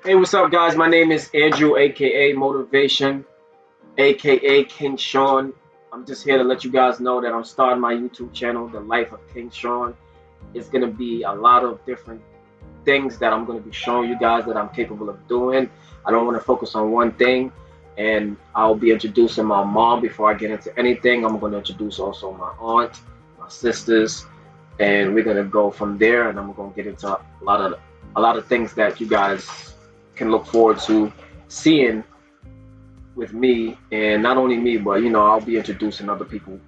Hey, what's up, guys? My name is Andrew, aka Motivation, aka King Shawn. I'm just here to let you guys know that I'm starting my YouTube channel, The Life of King Shawn. It's gonna be a lot of different things that I'm gonna be showing you guys that I'm capable of doing. I don't want to focus on one thing, and I'll be introducing my mom before I get into anything. I'm gonna introduce also my aunt, my sisters, and we're gonna go from there. And I'm gonna get into a lot of things that you guys can look forward to seeing with me, and not only me, but I'll be introducing other people,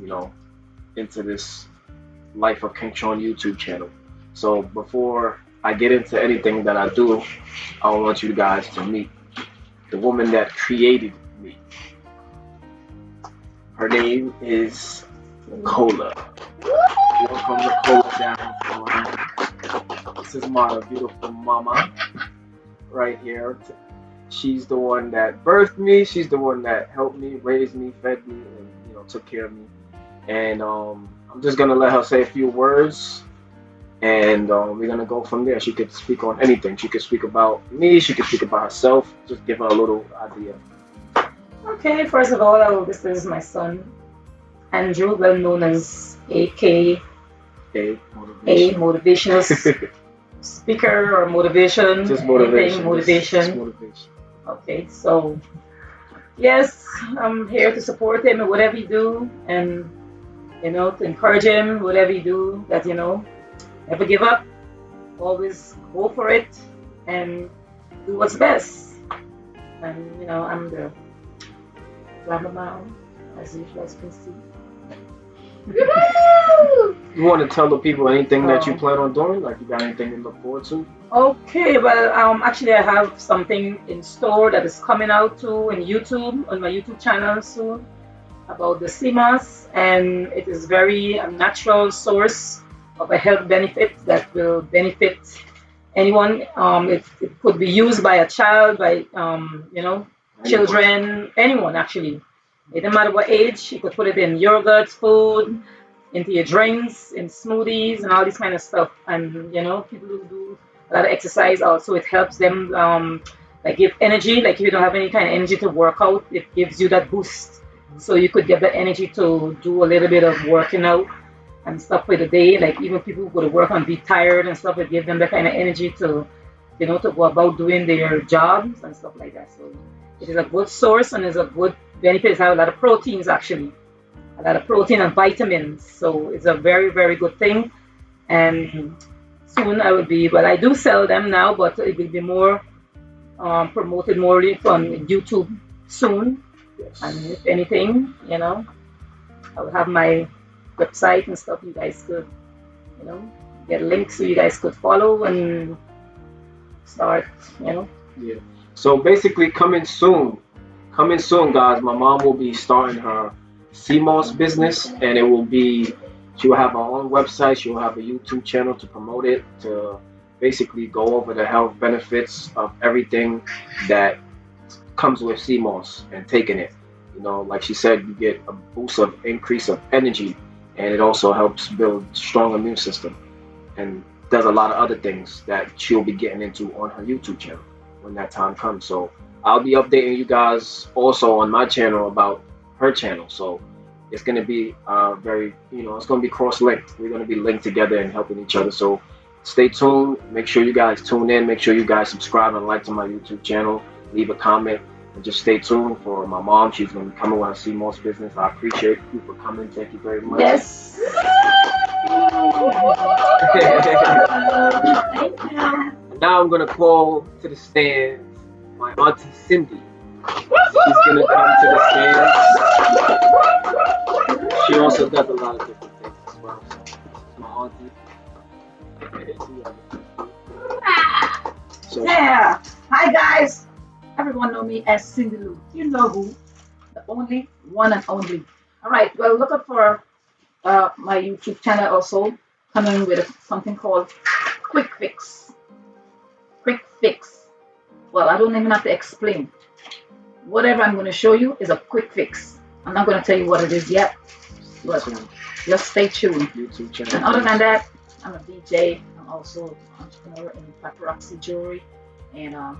you know, into this Life of King Sean YouTube channel. So before I get into anything that I do, I want you guys to meet the woman that created me. Her name is Cola. Welcome to Cola down. This is my beautiful mama right here. She's the one that birthed me. She's the one that helped me, raised me, fed me, and took care of me. And I'm just gonna let her say a few words, and we're gonna go from there. She could speak on anything. She could speak about me. She could speak about herself. Just give her a little idea. Okay, first of all, this is my son, Andrew, well known as AK, Okay, a motivation. motivational speaker or motivation, Just anything motivation. Just motivation. motivation. Okay, so yes, I'm here to support him in whatever you do and, to encourage him, whatever you do, that, never give up, always go for it and do what's best. And, I'm the glamour mom, as usual, as you can see. You want to tell the people anything that you Oh, plan on doing? Like you got anything to look forward to? okay, well, actually, I have something in store that is coming out too in YouTube on my YouTube channel soon about the CMOS, and it is very a natural source of a health benefit that will benefit anyone. It could be used by a child, by Anyone. children, anyone actually. It doesn't matter what age. You could put it in yogurt, food, into your drinks, in smoothies, and all this kind of stuff. And people who do a lot of exercise also, it helps them like give energy. Like if you don't have any kind of energy to work out, it gives you that boost. So you could get the energy to do a little bit of working out and stuff for the day. Like even people who go to work and be tired and stuff, it gives them that kind of energy to to go about doing their jobs and stuff like that. So it is a good source and is a good benefit. It has a lot of proteins actually, a lot of protein and vitamins. So it's a very, very good thing. And soon I will be, well, I do sell them now, but it will be more promoted more on YouTube soon. And Yes. if anything, I will have my website and stuff. You guys could, you know, get links so you guys could follow and start, you know. Yeah. So basically, coming soon, guys. My mom will be starting her CMOS business, and it will be. She will have her own website. She will have a YouTube channel to promote it, to basically go over the health benefits of everything that comes with CMOS and taking it. Like she said, you get a boost of increase of energy, and it also helps build strong immune system, and does a lot of other things that she'll be getting into on her YouTube channel when that time comes. So I'll be updating you guys also on my channel about her channel. So it's gonna be very, it's gonna be cross-linked. We're gonna be linked together and helping each other. So stay tuned. Make sure you guys tune in. Make sure you guys subscribe and like to my YouTube channel. Leave a comment and just stay tuned for my mom. She's gonna be coming when I see more business. I appreciate you for coming. Thank you very much. Yes. Thank you. Now I'm gonna call to the stands my auntie Cindy. She's gonna come to the stands. She also does a lot of different things as well. So this is my auntie. So Yeah. Hi guys. Everyone know me as Cindy Lou. You know who? The only one and only. All right. Well, look up for my YouTube channel also coming with something called Quick Fix. Quick Fix. Well, I don't even have to explain. Whatever I'm going to show you is a quick fix. I'm not going to tell you what it is yet, but just stay tuned. YouTube And other than channel. that, I'm a DJ. I'm also an entrepreneur in paparazzi jewelry. and I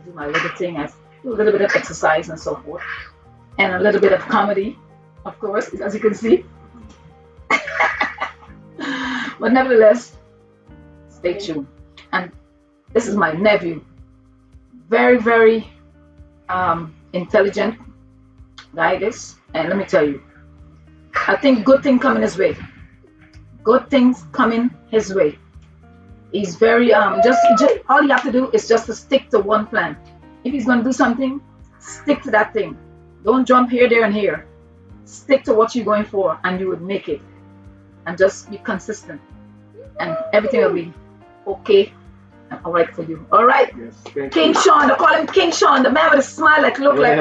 do my little thing. I do a little bit of exercise and so forth, and a little bit of comedy, of course, as you can see. But nevertheless, stay tuned. And this is my nephew, very, very intelligent guy. This, and let me tell you, I think good thing coming his way. Good things coming his way. He's very just all you have to do is just to stick to one plan. If he's gonna do something, stick to that thing. Don't jump here, there, and here. Stick to what you're going for, and you would make it. And just be consistent, and everything will be okay and all right for you. All right, Yes, thank King you. Shawn. They call him King Shawn, the man with a smile like look like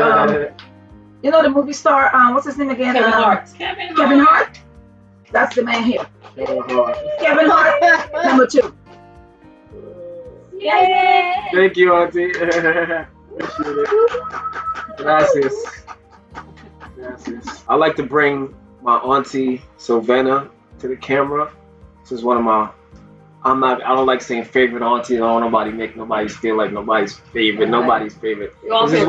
you know the movie star what's his name again? Kevin Hart. Kevin Hart. That's the man here. Kevin Hart. Kevin Hart, number 2. Yay! Thank you, Auntie. Appreciate it. Gracias. Gracias. I like to bring my auntie Sylvana to the camera. This is one of my. I don't like saying favorite aunties. I don't want nobody make nobody feel like nobody's favorite. Nobody's favorite. This is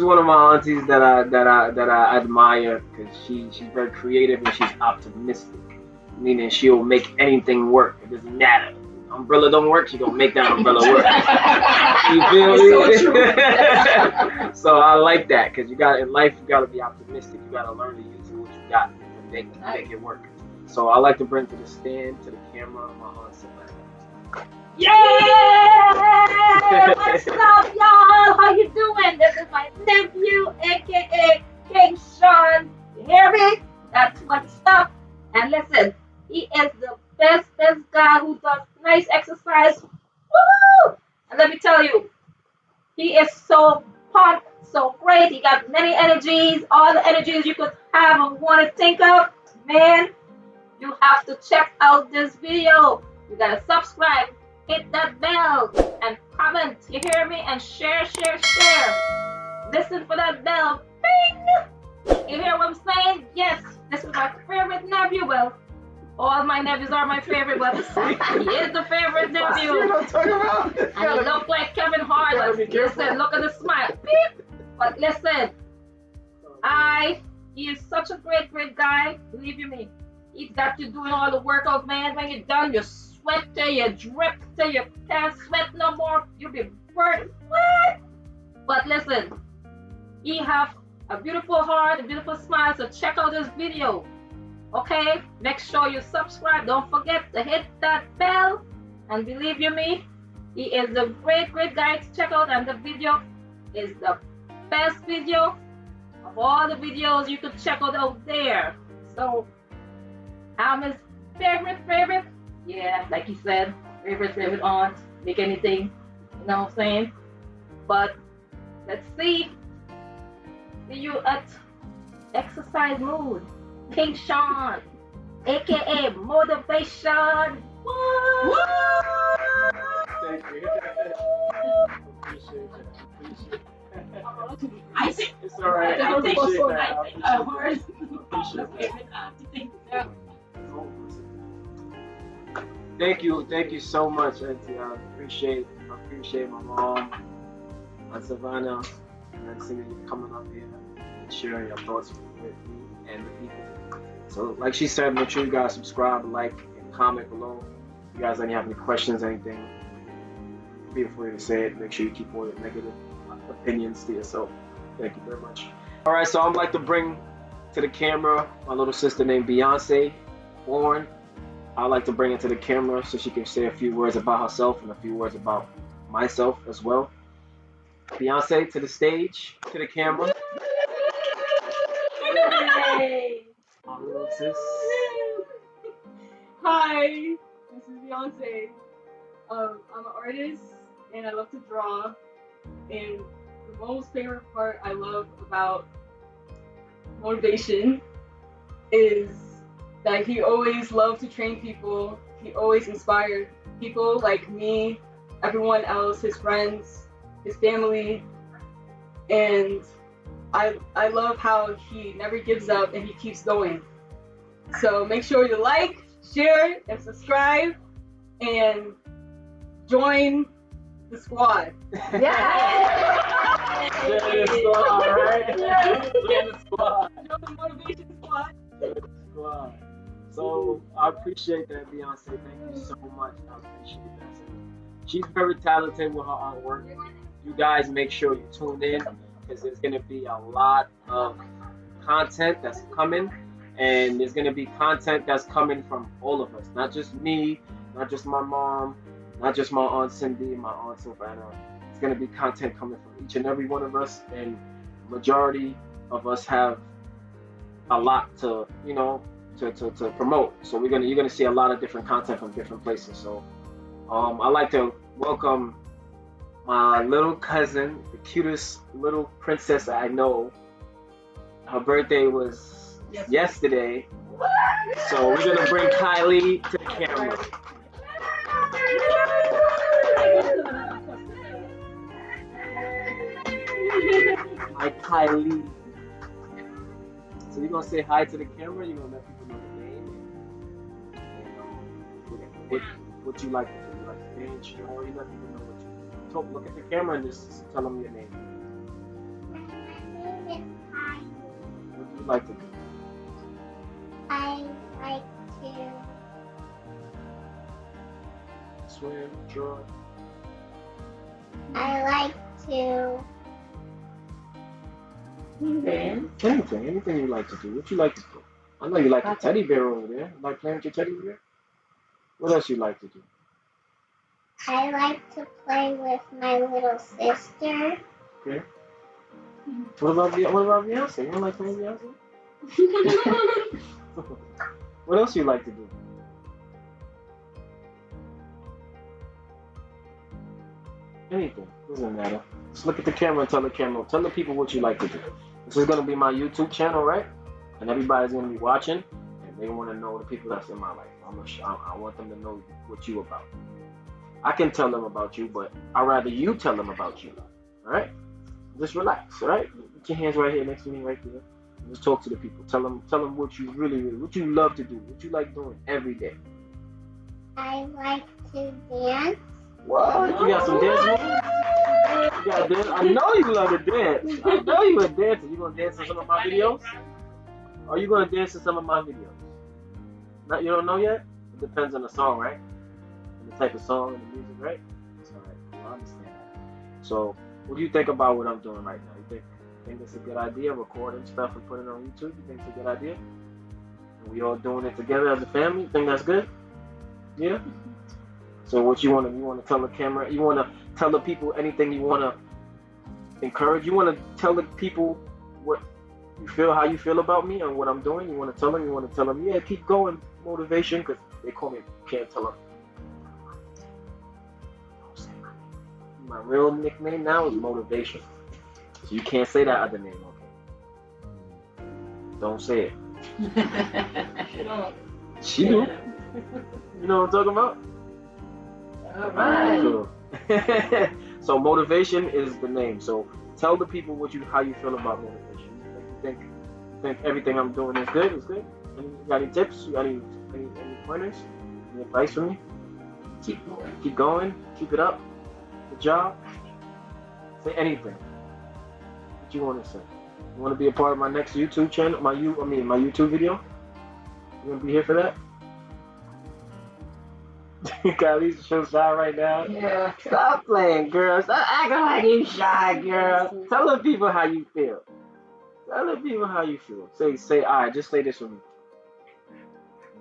one of my aunties that I admire because she's very creative and she's optimistic. Meaning she'll make anything work. It doesn't matter. Umbrella don't work, she gonna make that umbrella work. You feel me? So I like that because in life you gotta be optimistic. You gotta learn to use what you got to make it work. So I like to bring to the stand, to the camera, my aunt Savannah. Yeah! What's up, y'all? How you doing? This is my nephew, aka King Shawn. You hear me? That's what's up. And listen, he is the best guy who does nice exercise. Woo! And let me tell you, he is so pumped, so great. He got many energies, all the energies you could have and want to think of. Man, you have to check out this video. You gotta subscribe, hit that bell, and comment. You hear me? And share. Listen for that bell. Bing! You hear what I'm saying? Yes, this is my favorite nephew. Well, all my nephews are my favorite, but he is the favorite nephew. And he looks like Kevin Hart. Like, listen, look at the smile. Beep. But listen, he is such a great guy. Believe you me. He's got you doing all the workout, man. When you're done, you sweat till you drip till you can't sweat no more. You'll be burnt. What? But listen, he have a beautiful heart, a beautiful smile. So check out this video. Okay? Make sure you subscribe. Don't forget to hit that bell. And believe you me, he is a great guy to check out. And the video is the best video of all the videos you could check out there. So I'm his favorite. Yeah, like he said, favorite aunt. Make anything, you know what I'm saying? But let's see. See you at exercise mood. King Shawn, aka motivation. Woo! Thank you. Appreciate it. It's alright. I appreciate that. Thank you so much, Auntie. I appreciate my mom, Aunt Savannah, and seeing you coming up here and sharing your thoughts with me and the people. So, like she said, make sure you guys subscribe, like, and comment below. If you guys have any questions, anything, feel free to say it. Make sure you keep all your negative opinions to yourself. Thank you very much. All right, so I'd like to bring to the camera my little sister named Beyonce, born. I'd like to bring it to the camera so she can say a few words about herself and a few words about myself as well. Beyonce, to the stage, to the camera. Hey. My little sis. Hi, this is Beyonce. I'm an artist and I love to draw. And the most favorite part I love about motivation is that he always loved to train people. He always inspired people like me, everyone else, his friends, his family. And I love how he never gives up and he keeps going. So make sure you like, share, and subscribe, and join The squad. Yeah. Join the squad, right? Join the squad. Join the motivation squad. Join the squad. So I appreciate that, Beyonce. Thank you so much. I appreciate that. She's very talented with her artwork. You guys make sure you tune in because there's gonna be a lot of content that's coming, and there's gonna be content that's coming from all of us, not just me, not just my mom, not just my aunt Cindy, my aunt Savannah. It's gonna be content coming from each and every one of us, and majority of us have a lot to, to promote. So you're gonna see a lot of different content from different places. So I'd like to welcome my little cousin, the cutest little princess I know. Her birthday was yesterday. So we're gonna bring Kylie to the camera. Hi, Kylie. So you're gonna say hi to the camera. You're gonna let people know the name and what you like to do. You like to dance, or you let people know what you talk. Look at the camera and just tell them your name. What do you like to do? I like to Swim, draw. I like to Anything you like to do. What you like to do? I know you like the teddy bear over there. You like playing with your teddy bear? What else you like to do? I like to play with my little sister. Okay. What about Beyonce? You don't like playing Beyonce? What else you like to do? Anything. Doesn't matter. Just look at the camera and tell the camera. Tell the people what you like to do. This is gonna be my YouTube channel, right? And everybody's gonna be watching, and they want to know the people that's in my life. I want them to know what you about. I can tell them about you, but I'd rather you tell them about you. All right? Just relax. All right? Put your hands right here next to me, right there. Just talk to the people. Tell them what you really, what you love to do, what you like doing every day. I like to dance. What? You got some dance moves? You got dance? I know you love to dance. I know you a dancer. You gonna dance in some of my videos? Are you gonna dance in some of my videos? Not, you don't know yet? It depends on the song, right? And the type of song and the music, right? That's all right. I understand that. So, what do you think about what I'm doing right now? You think it's a good idea, recording stuff and putting it on YouTube? You think it's a good idea? And we all doing it together as a family? You think that's good? Yeah? So what you want to tell the camera, you want to tell the people anything you want to encourage, you want to tell the people what you feel, how you feel about me and what I'm doing, you want to tell them, yeah, keep going, motivation, because they call me, can't tell them. My real nickname now is Motivation. So you can't say that other name, okay? Don't say it. She do. You know what I'm talking about? All right. Cool. So Motivation is the name. So tell the people how you feel about motivation. You think everything I'm doing is good? Is good? You got any tips? You got any pointers? Any advice for me? Keep going. Keep going. Keep it up. Good job. Say anything. What you want to say? You want to be a part of my next YouTube channel? My YouTube video? You want to be here for that? Kylie's so shy right now. Yeah. Stop playing, girl. Stop acting like you shy, girl. Tell the people how you feel. Tell the people how you feel. Say, all right, just say this with me.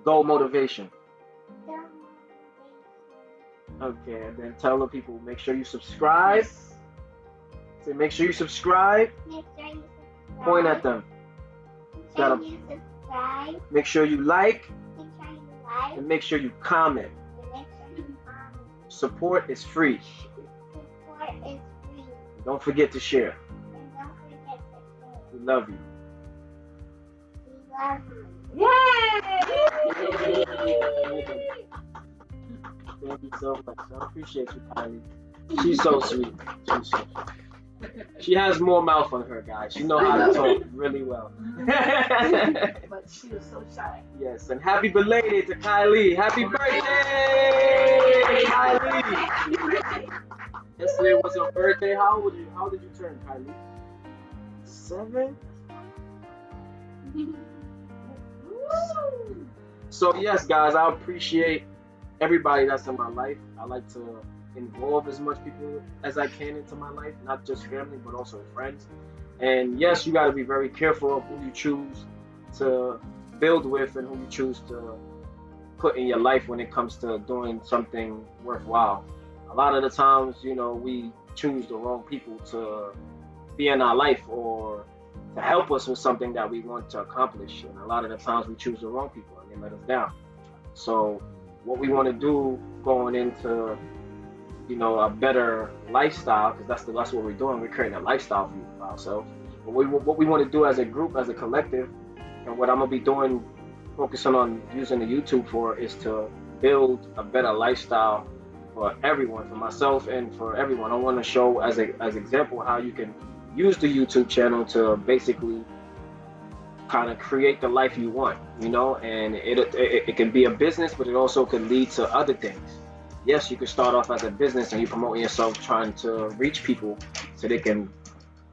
Go Motivation. Okay, and then tell the people, make sure you subscribe. Say, make sure you subscribe. Make sure you subscribe. Point at them. Make sure you subscribe. Make sure you like. Make sure you like. And make sure you comment. And make sure you comment. Support is free. Support is free. Don't forget to share. And don't forget to share. We love you. We love you. Thank you so much. I appreciate you, Kylie. She's so sweet. She's so sweet. She has more mouth on her, guys. She knows how to talk really well. But she was so shy. Yes, and happy belated to Kylie. Happy birthday, Kylie. Yesterday was your birthday. How did you turn, Kylie? 7. So yes, guys, I appreciate everybody that's in my life. I like to involve as much people as I can into my life, not just family, but also friends. And yes, you got to be very careful of who you choose to build with and who you choose to put in your life when it comes to doing something worthwhile. A lot of the times, we choose the wrong people to be in our life or to help us with something that we want to accomplish. And a lot of the times we choose the wrong people and they let us down. So what we want to do going into a better lifestyle, because that's what we're doing. We're creating a lifestyle for ourselves. But what we want to do as a group, as a collective, and what I'm gonna be doing, focusing on using the YouTube for, is to build a better lifestyle for everyone, for myself and for everyone. I want to show as example how you can use the YouTube channel to basically kind of create the life you want, and it can be a business, but it also could lead to other things. Yes, you could start off as a business and you promote yourself trying to reach people so they can,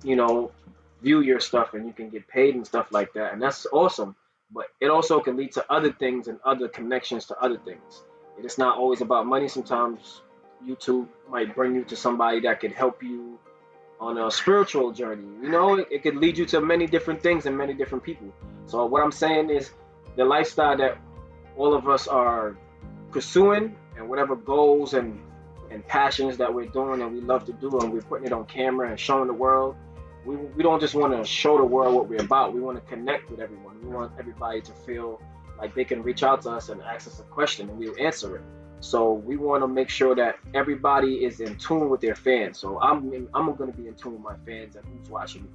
view your stuff and you can get paid and stuff like that. And that's awesome. But it also can lead to other things and other connections to other things. It's not always about money. Sometimes YouTube might bring you to somebody that could help you on a spiritual journey. It could lead you to many different things and many different people. So what I'm saying is the lifestyle that all of us are pursuing and whatever goals and passions that we're doing and we love to do and we're putting it on camera and showing the world, we don't just want to show the world what we're about. We want to connect with everyone. We want everybody to feel like they can reach out to us and ask us a question and we'll answer it. So we want to make sure that everybody is in tune with their fans. So I'm going to be in tune with my fans and who's watching me.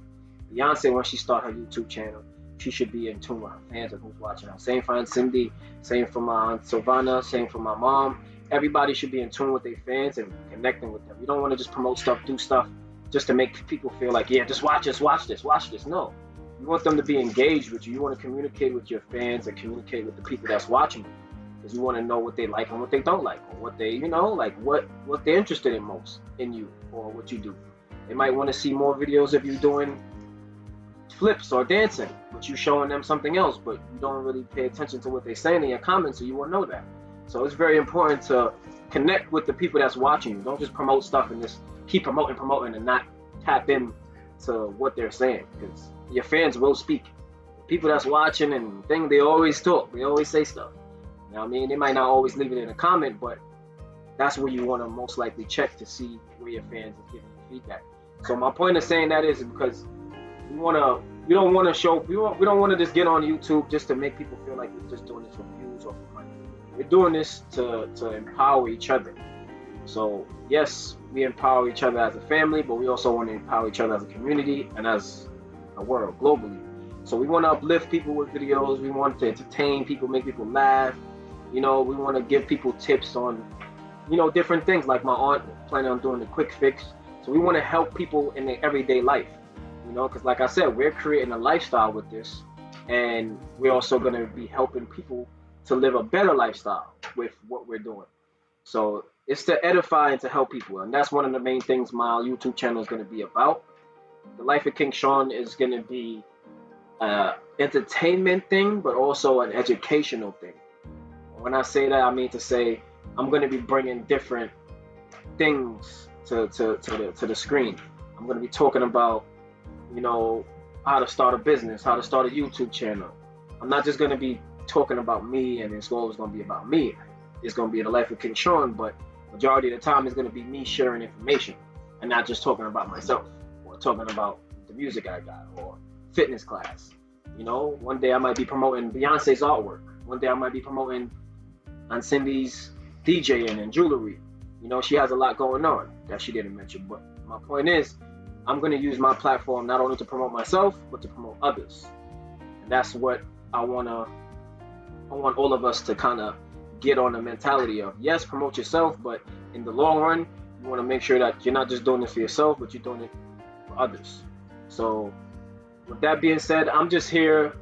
Beyonce, when she start her YouTube channel, she should be in tune with her fans and who's watching her. Same for Aunt Cindy, same for my Aunt Silvana, same for my mom. Everybody should be in tune with their fans and connecting with them. You don't want to just promote stuff, do stuff just to make people feel like, yeah, just watch this. No. You want them to be engaged with you. You want to communicate with your fans and communicate with the people that's watching you. Because you want to know what they like and what they don't like, or what they, like what they're interested in most in you or what you do. They might want to see more videos of you doing flips or dancing, but you showing them something else, but you don't really pay attention to what they're saying in your comments, so you won't know that. So it's very important to connect with the people that's watching you. Don't just promote stuff and just keep promoting and not tap in to what they're saying, because your fans will speak. People that's watching and thing, they always talk, they always say stuff. You know what I mean? They might not always leave it in a comment, but that's where you want to most likely check to see where your fans are giving you feedback. So my point of saying that is because we don't want to just get on YouTube just to make people feel like we're just doing this for views or for money. We're doing this to empower each other. So yes, we empower each other as a family, but we also want to empower each other as a community and as a world globally. So we want to uplift people with videos. We want to entertain people, make people laugh. We want to give people tips on, different things. Like my aunt planning on doing the quick fix. So we want to help people in their everyday life. Because like I said, we're creating a lifestyle with this, and we're also going to be helping people to live a better lifestyle with what we're doing. So it's to edify and to help people, and that's one of the main things my YouTube channel is going to be about. The Life of King Shawn is going to be an entertainment thing, but also an educational thing. When I say that, I mean to say I'm going to be bringing different things to the screen. I'm going to be talking about, how to start a business, how to start a YouTube channel. I'm not just going to be talking about me and it's always going to be about me. It's going to be the Life of King Shawn, but majority of the time it's going to be me sharing information and not just talking about myself or talking about the music I got or fitness class. One day I might be promoting Beyonce's artwork. One day I might be promoting Aunt Cindy's DJing and jewelry. She has a lot going on that she didn't mention. But my point is, I'm going to use my platform not only to promote myself, but to promote others. And that's what I want all of us to kind of get on the mentality of. Yes, promote yourself, but in the long run, you want to make sure that you're not just doing this for yourself, but you're doing it for others. So with that being said, I'm just here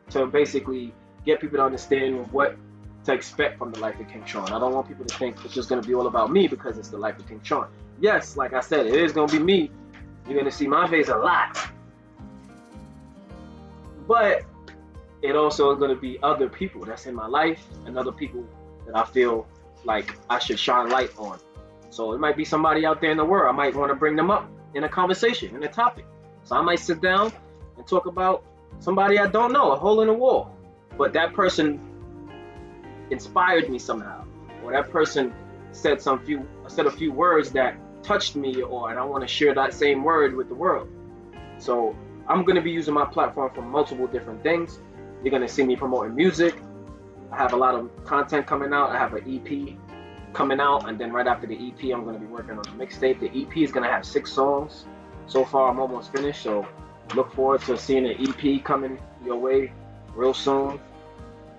to basically get people to understand what to expect from the Life of King Shawn. I don't want people to think it's just going to be all about me because it's the Life of King Shawn. yes, like I said, it is gonna be me. You're gonna see my face a lot, but it also is gonna be other people that's in my life and other people that I feel like I should shine light on. So it might be somebody out there in the world. I might want to bring them up in a conversation, in a topic. So I might sit down and talk about somebody I don't know, a hole in the wall. But that person inspired me somehow, or that person said a few words that touched me, or and I want to share that same word with the world. So I'm gonna be using my platform for multiple different things. You're gonna see me promoting music. I have a lot of content coming out. I have an EP coming out, and then right after the EP, I'm gonna be working on a mixtape. The EP is gonna have 6 songs. So far, I'm almost finished. So look forward to seeing an EP coming your way real soon.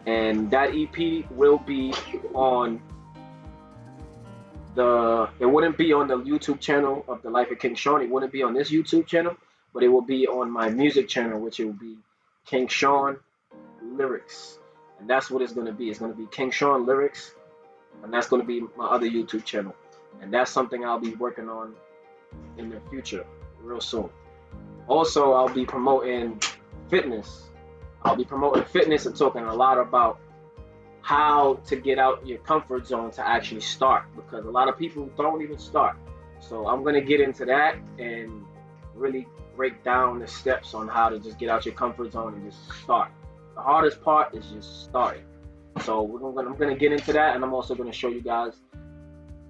And that EP will be on it wouldn't be on the YouTube channel of The Life of King Shawn. It wouldn't be on this YouTube channel, but it will be on my music channel, which it will be King Shawn Lyrics. And that's what it's going to be. It's going to be King Shawn Lyrics, and that's going to be my other YouTube channel. And that's something I'll be working on in the future, real soon. Also, I'll be promoting fitness. I'll be promoting fitness and talking a lot about how to get out your comfort zone to actually start, because a lot of people don't even start. So I'm going to get into that and really break down the steps on how to just get out your comfort zone and just start. The hardest part is just starting. So I'm going to get into that, and I'm also going to show you guys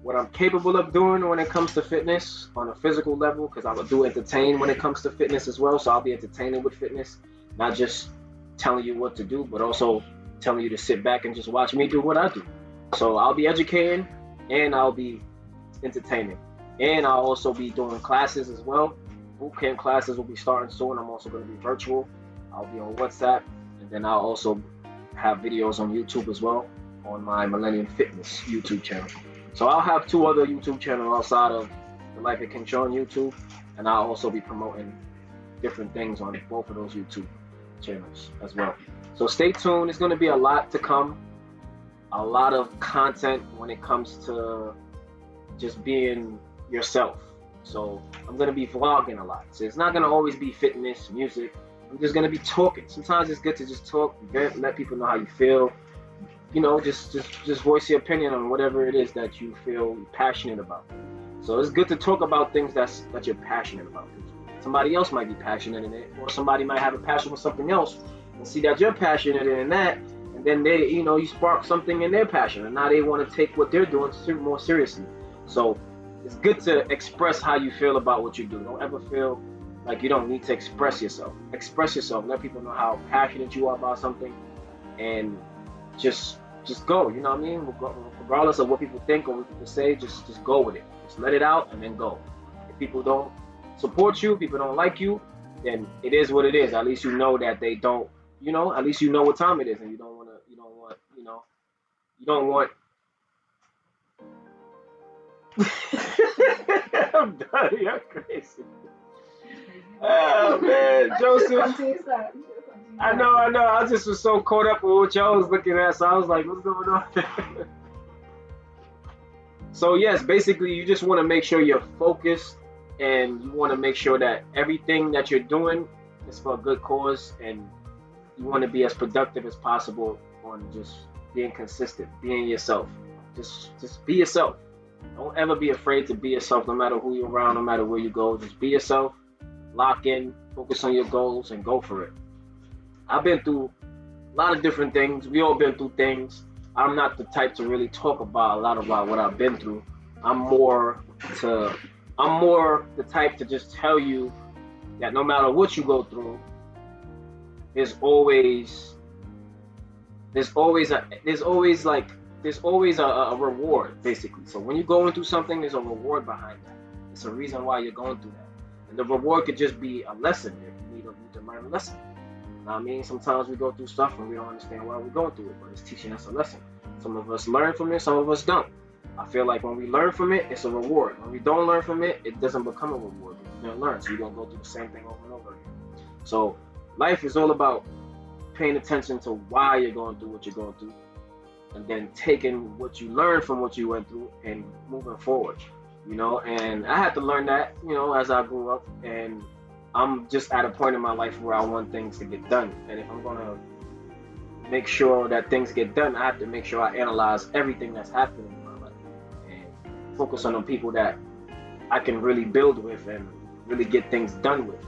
what I'm capable of doing when it comes to fitness on a physical level, because I will do entertain when it comes to fitness as well. So I'll be entertaining with fitness, not just telling you what to do, but also telling you to sit back and just watch me do what I do. So I'll be educating and I'll be entertaining. And I'll also be doing classes as well. Boot camp classes will be starting soon. I'm also going to be virtual. I'll be on WhatsApp, and then I'll also have videos on YouTube as well on my Millennium Fitness YouTube channel. So I'll have 2 other YouTube channels outside of The Life of King Shawn YouTube, and I'll also be promoting different things on both of those YouTube channels as well. So stay tuned. It's going to be a lot to come, a lot of content when it comes to just being yourself. So I'm going to be vlogging a lot. So it's not going to always be fitness, music. I'm just going to be talking. Sometimes it's good to just talk, vent, let people know how you feel. You know, just voice your opinion on whatever it is that you feel passionate about. So it's good to talk about things that you're passionate about. Somebody else might be passionate in it, or somebody might have a passion for something else and see that you're passionate in that, and then they, you spark something in their passion, and now they want to take what they're doing more seriously. So it's good to express how you feel about what you do. Don't ever feel like you don't need to express yourself. Express yourself. Let people know how passionate you are about something, and just go. You know what I mean? Regardless of what people think or what people say, just go with it. Just let it out and then go. If people don't support you, people don't like you, then it is what it is. At least you know that they don't. At least you know what time it is, and you don't want. I'm done. You're crazy. Oh man, Joseph. I know. I just was so caught up with what y'all was looking at, so I was like, what's going on? So yes, basically, you just want to make sure you're focused, and you want to make sure that everything that you're doing is for a good cause, and you want to be as productive as possible on just being consistent, being yourself. Just be yourself. Don't ever be afraid to be yourself, no matter who you're around, no matter where you go. Just be yourself, lock in, focus on your goals, and go for it. I've been through a lot of different things. We all been through things. I'm not the type to really talk about a lot about what I've been through. I'm more the type to just tell you that no matter what you go through, there's always a reward, basically. So when you're going through something, there's a reward behind that. It's a reason why you're going through that. And the reward could just be a lesson if you need to learn a lesson. You know what I mean? Sometimes we go through stuff and we don't understand why we're going through it, but it's teaching us a lesson. Some of us learn from it, some of us don't. I feel like when we learn from it, it's a reward. When we don't learn from it, it doesn't become a reward. You didn't learn, so you're going to go through the same thing over and over again. So life is all about paying attention to why you're going through what you're going through, and then taking what you learned from what you went through and moving forward. you know, and I had to learn that, you know, as I grew up. And I'm just at a point in my life where I want things to get done. And if I'm gonna make sure that things get done, I have to make sure I analyze everything that's happening in my life and focus on the people that I can really build with and really get things done with.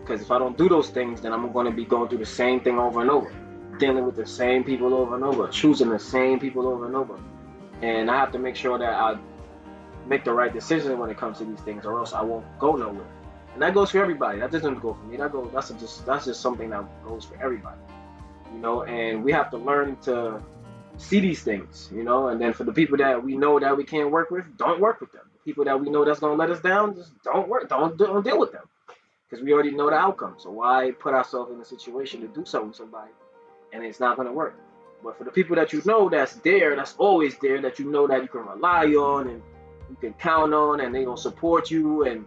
Because if I don't do those things, then I'm going to be going through the same thing over and over, dealing with the same people over and over, choosing the same people over and over. And I have to make sure that I make the right decisions when it comes to these things, or else I won't go nowhere. And that goes for everybody. That doesn't go for me. That's just something that goes for everybody, you know. And we have to learn to see these things, you know. And then for the people that we know that we can't work with, don't work with them. The people that we know that's gonna let us down, just don't deal with them, because we already know the outcome. So why put ourselves in a situation to do something with somebody and it's not gonna work? But for the people that you know that's there, that's always there, that you know that you can rely on and you can count on, and they gonna support you, and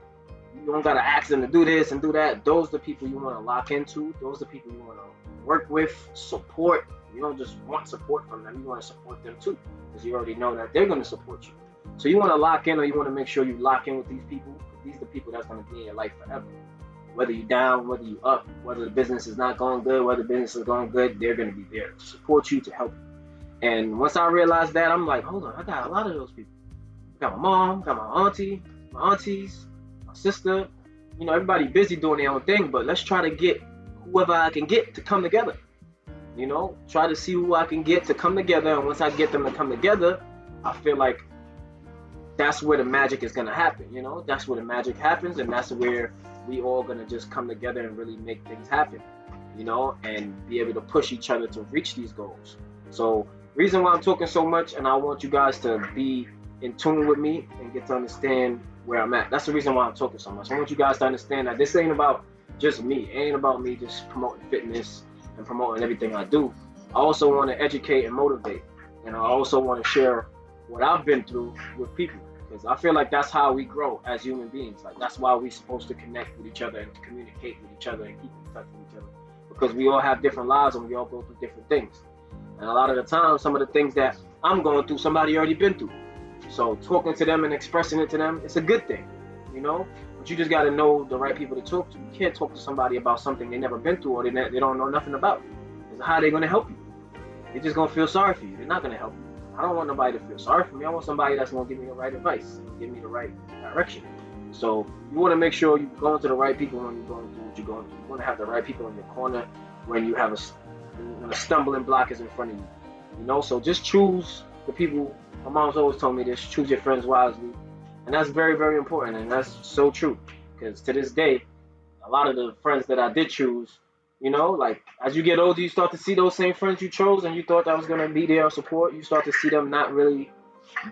you don't gotta ask them to do this and do that. Those are the people you want to lock into. Those are the people you want to work with, support. You don't just want support from them. You want to support them too, because you already know that they're going to support you. So you want to lock in, or you want to make sure you lock in with these people. These are the people that's going to be in your life forever. Whether you're down, whether you're up, whether the business is not going good, whether the business is going good, they're going to be there to support you, to help you. And once I realized that, I'm like, hold on, I got a lot of those people. I got my mom, got my aunties, my sister. You know, everybody busy doing their own thing, but let's try to get whoever I can get to come together. You know, try to see who I can get to come together, and once I get them to come together, I feel like that's where the magic is gonna happen. You know, that's where the magic happens, and that's where we all gonna just come together and really make things happen. You know, and be able to push each other to reach these goals. So, reason why I'm talking so much, and I want you guys to be in tune with me and get to understand where I'm at. That's the reason why I'm talking so much. I want you guys to understand that this ain't about just me. It ain't about me just promoting fitness and promoting everything I do. I also want to educate and motivate. And I also want to share what I've been through with people. Because I feel like that's how we grow as human beings. Like, that's why we're supposed to connect with each other and communicate with each other and keep in touch with each other. Because we all have different lives and we all go through different things. And a lot of the time, some of the things that I'm going through, somebody already been through. So talking to them and expressing it to them, it's a good thing, you know. But you just got to know the right people to talk to. You can't talk to somebody about something they never been through or they don't know nothing about. Because how are they going to help you? They're just going to feel sorry for you. They're not going to help you. I don't want nobody to feel sorry for me. I want somebody that's going to give me the right advice, give me the right direction. So you want to make sure you're going to the right people when you're going through what you're going through. You want to have the right people in your corner when you have when a stumbling block is in front of you. You know, so just choose the people. My mom's always told me this: choose your friends wisely, and that's very, very important, and that's so true. Because to this day, a lot of the friends that I did choose, you know, like as you get older, you start to see those same friends you chose and you thought that was gonna be there support. You start to see them not really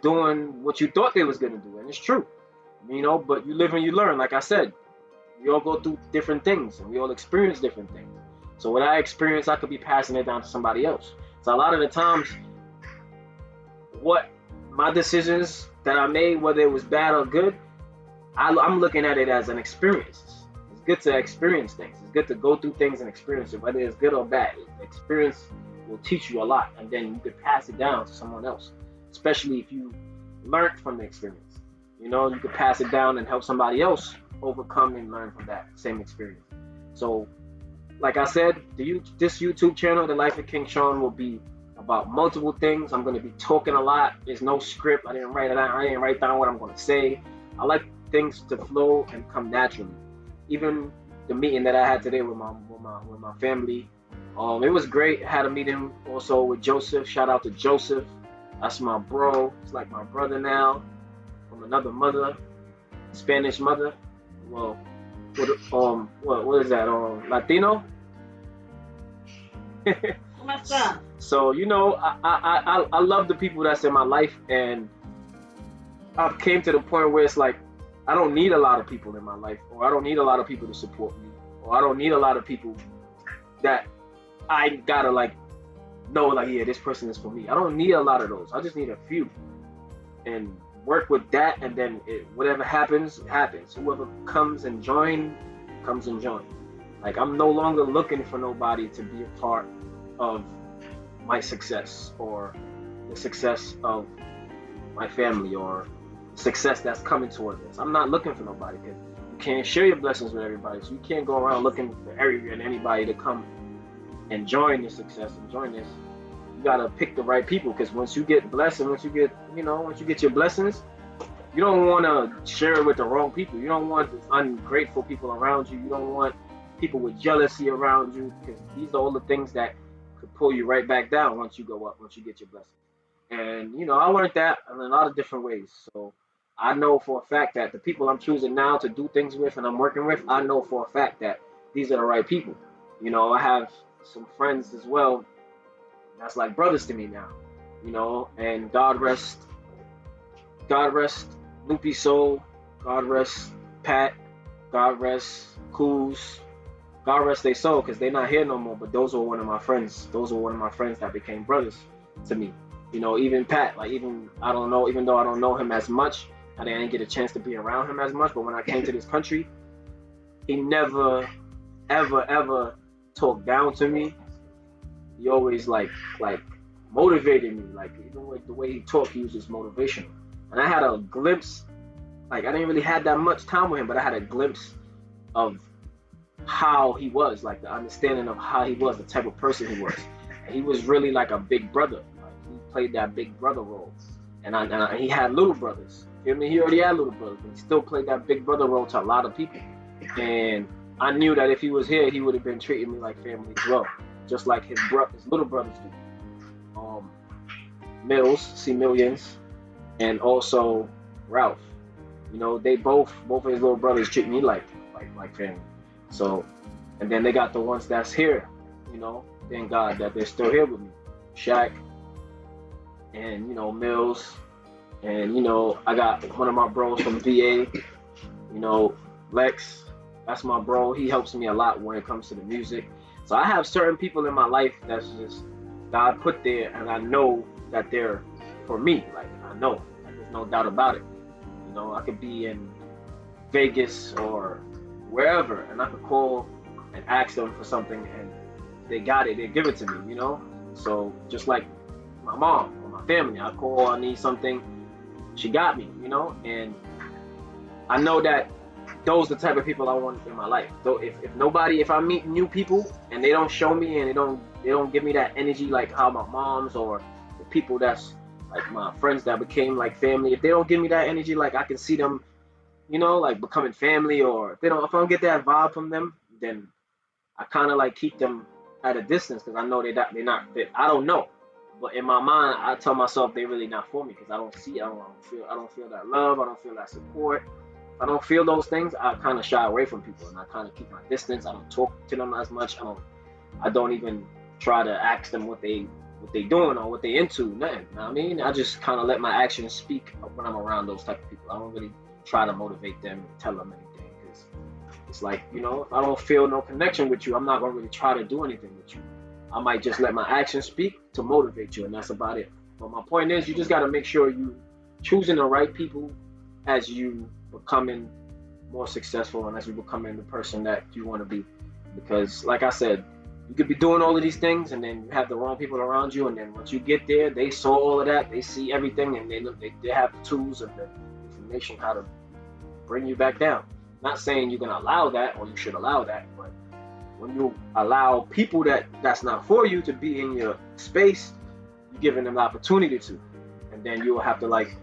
doing what you thought they was gonna do, and it's true, you know. But you live and you learn. Like I said, we all go through different things and we all experience different things. So what I experienced, I could be passing it down to somebody else. So a lot of the times, what my decisions that I made, whether it was bad or good, I'm looking at it as an experience. It's good to experience things. It's good to go through things and experience it, whether it's good or bad. The experience will teach you a lot, and then you could pass it down to someone else, especially if you learned from the experience. You know, you could pass it down and help somebody else overcome and learn from that same experience. So, like I said, this YouTube channel, The Life of King Shawn, will be about multiple things. I'm going to be talking a lot. There's no script. I didn't write it down. I didn't write down what I'm going to say. I like things to flow and come naturally. Even the meeting that I had today with my family, it was great. I had a meeting also with Joseph. Shout out to Joseph. That's my bro. It's like my brother now, from another mother, Spanish mother. Well, what is that? Latino. So, you know, I love the people that's in my life, and I've came to the point where it's like I don't need a lot of people in my life, or I don't need a lot of people to support me, or I don't need a lot of people that I gotta like know, like, yeah, this person is for me. I don't need a lot of those. I just need a few, and work with that, and then whatever happens, happens. Whoever comes and join, comes and join. Like, I'm no longer looking for nobody to be a part of my success or the success of my family or the success that's coming towards us. I'm not looking for nobody because you can't share your blessings with everybody. So you can't go around looking for anybody to come and join your success and join this. You gotta pick the right people because once you get blessed and once you get your blessings, you don't want to share it with the wrong people. You don't want ungrateful people around you. You don't want people with jealousy around you because these are all the things that could pull you right back down once you go up, once you get your blessing. And I learned that in a lot of different ways. So I know for a fact that the people I'm choosing now to do things with and I'm working with, I know for a fact that these are the right people. I have some friends as well that's like brothers to me now. And God rest Loopy Soul, God rest Pat, God rest Coos, God rest their soul because they're not here no more. But those were one of my friends. Those were one of my friends that became brothers to me. Even Pat, even though I don't know him as much, I didn't get a chance to be around him as much. But when I came to this country, he never, ever, ever talked down to me. He always like motivated me. Like even with the way he talked, he was just motivational. And I had a glimpse. I didn't really have that much time with him, but I had a glimpse of how he was, like the understanding of how he was, the type of person he was. And he was really like a big brother. Like he played that big brother role. And he had little brothers. You know what I mean? He already had little brothers, but he still played that big brother role to a lot of people. And I knew that if he was here, he would have been treating me like family as well, just like his little brothers do. Mills, C Millions, and also Ralph. They both of his little brothers treat me like family. So, and then they got the ones that's here. Thank God that they're still here with me. Shaq, and Mills, and I got one of my bros from VA. Lex, that's my bro. He helps me a lot when it comes to the music. So I have certain people in my life that's just God put there, and I know that they're for me. Like I know, there's no doubt about it. I could be in Vegas or wherever, and I could call and ask them for something, and they got it. They give it to me. So just like my mom or my family, I call, I need something, she got me. And I know that those are the type of people I want in my life. So if I meet new people and they don't show me and they don't give me that energy like how my mom's or the people that's like my friends that became like family, if they don't give me that energy, like I can see them, like becoming family, or if I don't get that vibe from them, then I kind of like keep them at a distance because I know they're not fit. I don't know, but in my mind, I tell myself they're really not for me because I don't feel that love, I don't feel that support. If I don't feel those things, I kind of shy away from people and I kind of keep my distance. I don't talk to them as much. I don't even try to ask them what they doing or what they into. Nothing. You know what I mean? I just kind of let my actions speak when I'm around those type of people. I don't really try to motivate them and tell them anything because it's like, if I don't feel no connection with you, I'm not gonna really try to do anything with you. I might just let my actions speak to motivate you, and that's about it. But my point is, you just gotta make sure you choosing the right people as you becoming more successful and as you becoming the person that you want to be. Because like I said, you could be doing all of these things and then you have the wrong people around you, and then once you get there, they saw all of that, they see everything, and they have the tools and the information how to bring you back down. Not saying you're gonna allow that or you should allow that, but when you allow people that's not for you to be in your space, you're giving them the opportunity to, and then you'll have to like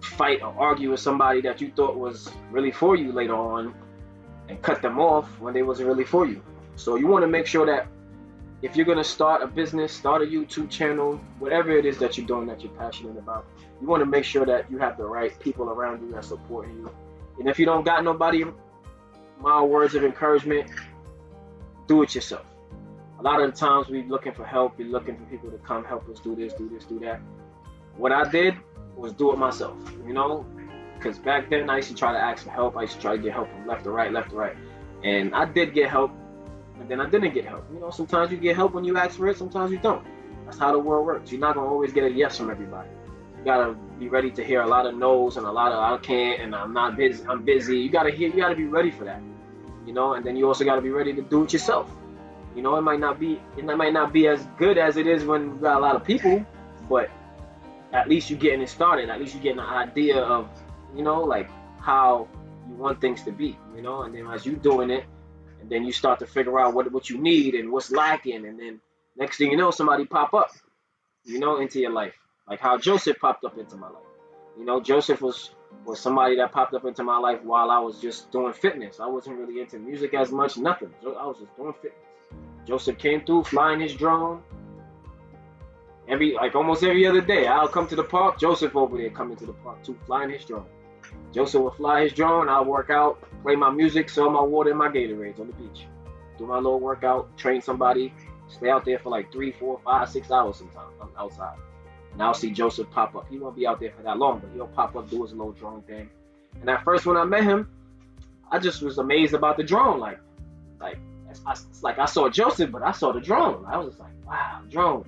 fight or argue with somebody that you thought was really for you later on and cut them off when they wasn't really for you. So you want to make sure that if you're going to start a business, start a YouTube channel, whatever it is that you're doing that you're passionate about, you want to make sure that you have the right people around you that support you. And if you don't got nobody, my words of encouragement, do it yourself. A lot of the times we're looking for help, we're looking for people to come help us do this, do that. What I did was do it myself, because back then I used to try to ask for help. I used to try to get help from left to right. And I did get help, and then I didn't get help. Sometimes you get help when you ask for it, sometimes you don't. That's how the world works. You're not going to always get a yes from everybody. You got to be ready to hear a lot of no's and a lot of I can't and I'm not busy, I'm busy. You got to be ready for that. And then you also got to be ready to do it yourself. It might not be as good as it is when you got a lot of people, but at least you're getting it started. At least you're getting an idea of like how you want things to be, and then as you doing it, and then you start to figure out what you need and what's lacking, and then next thing you know, somebody pop up, into your life, like how Joseph popped up into my life. Joseph was somebody that popped up into my life while I was just doing fitness. I wasn't really into music as much, nothing. I was just doing fitness. Joseph came through flying his drone almost every other day. I'll come to the park. Joseph over there coming to the park too, flying his drone. Joseph will fly his drone. I'll work out, play my music, sell my water and my Gatorades on the beach. Do my little workout, train somebody, stay out there for like 3, 4, 5, 6 hours sometimes. I'm outside. And I'll see Joseph pop up. He won't be out there for that long, but he'll pop up, do his little drone thing. And at first when I met him, I just was amazed about the drone. It's like I saw Joseph, but I saw the drone. I was just like, wow, drone.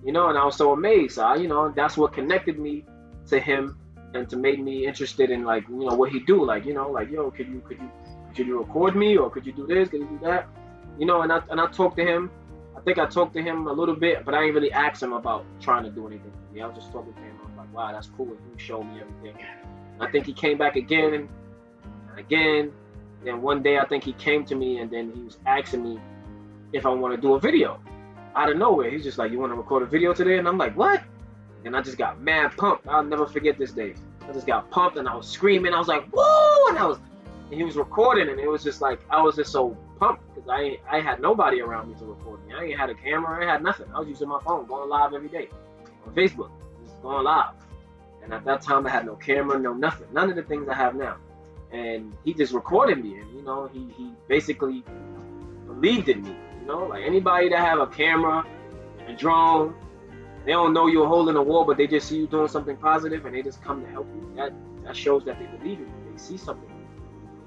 And I was so amazed. So, that's what connected me to him and to make me interested in what he do. Yo, could you record me, or could you do this? Could you do that? And I talked to him. I think I talked to him a little bit, but I didn't really ask him about trying to do anything for me. I was just talking to him. I was like, wow, that's cool. You showed me everything. And I think he came back again and again. Then one day I think he came to me and then he was asking me if I want to do a video. Out of nowhere, he's just like, you want to record a video today? And I'm like, what? And I just got mad pumped. I'll never forget this day. I just got pumped and I was screaming. I was like, woo! And he was recording, and it was just like, I was just so pumped because I had nobody around me to record me. I ain't had a camera. I had nothing. I was using my phone, going live every day on Facebook, just going live. And at that time, I had no camera, no nothing, none of the things I have now. And he just recorded me, and he basically believed in me. Like anybody that have a camera and a drone, they don't know you're holding a wall, but they just see you doing something positive, and they just come to help you. That shows that they believe in you. They see something.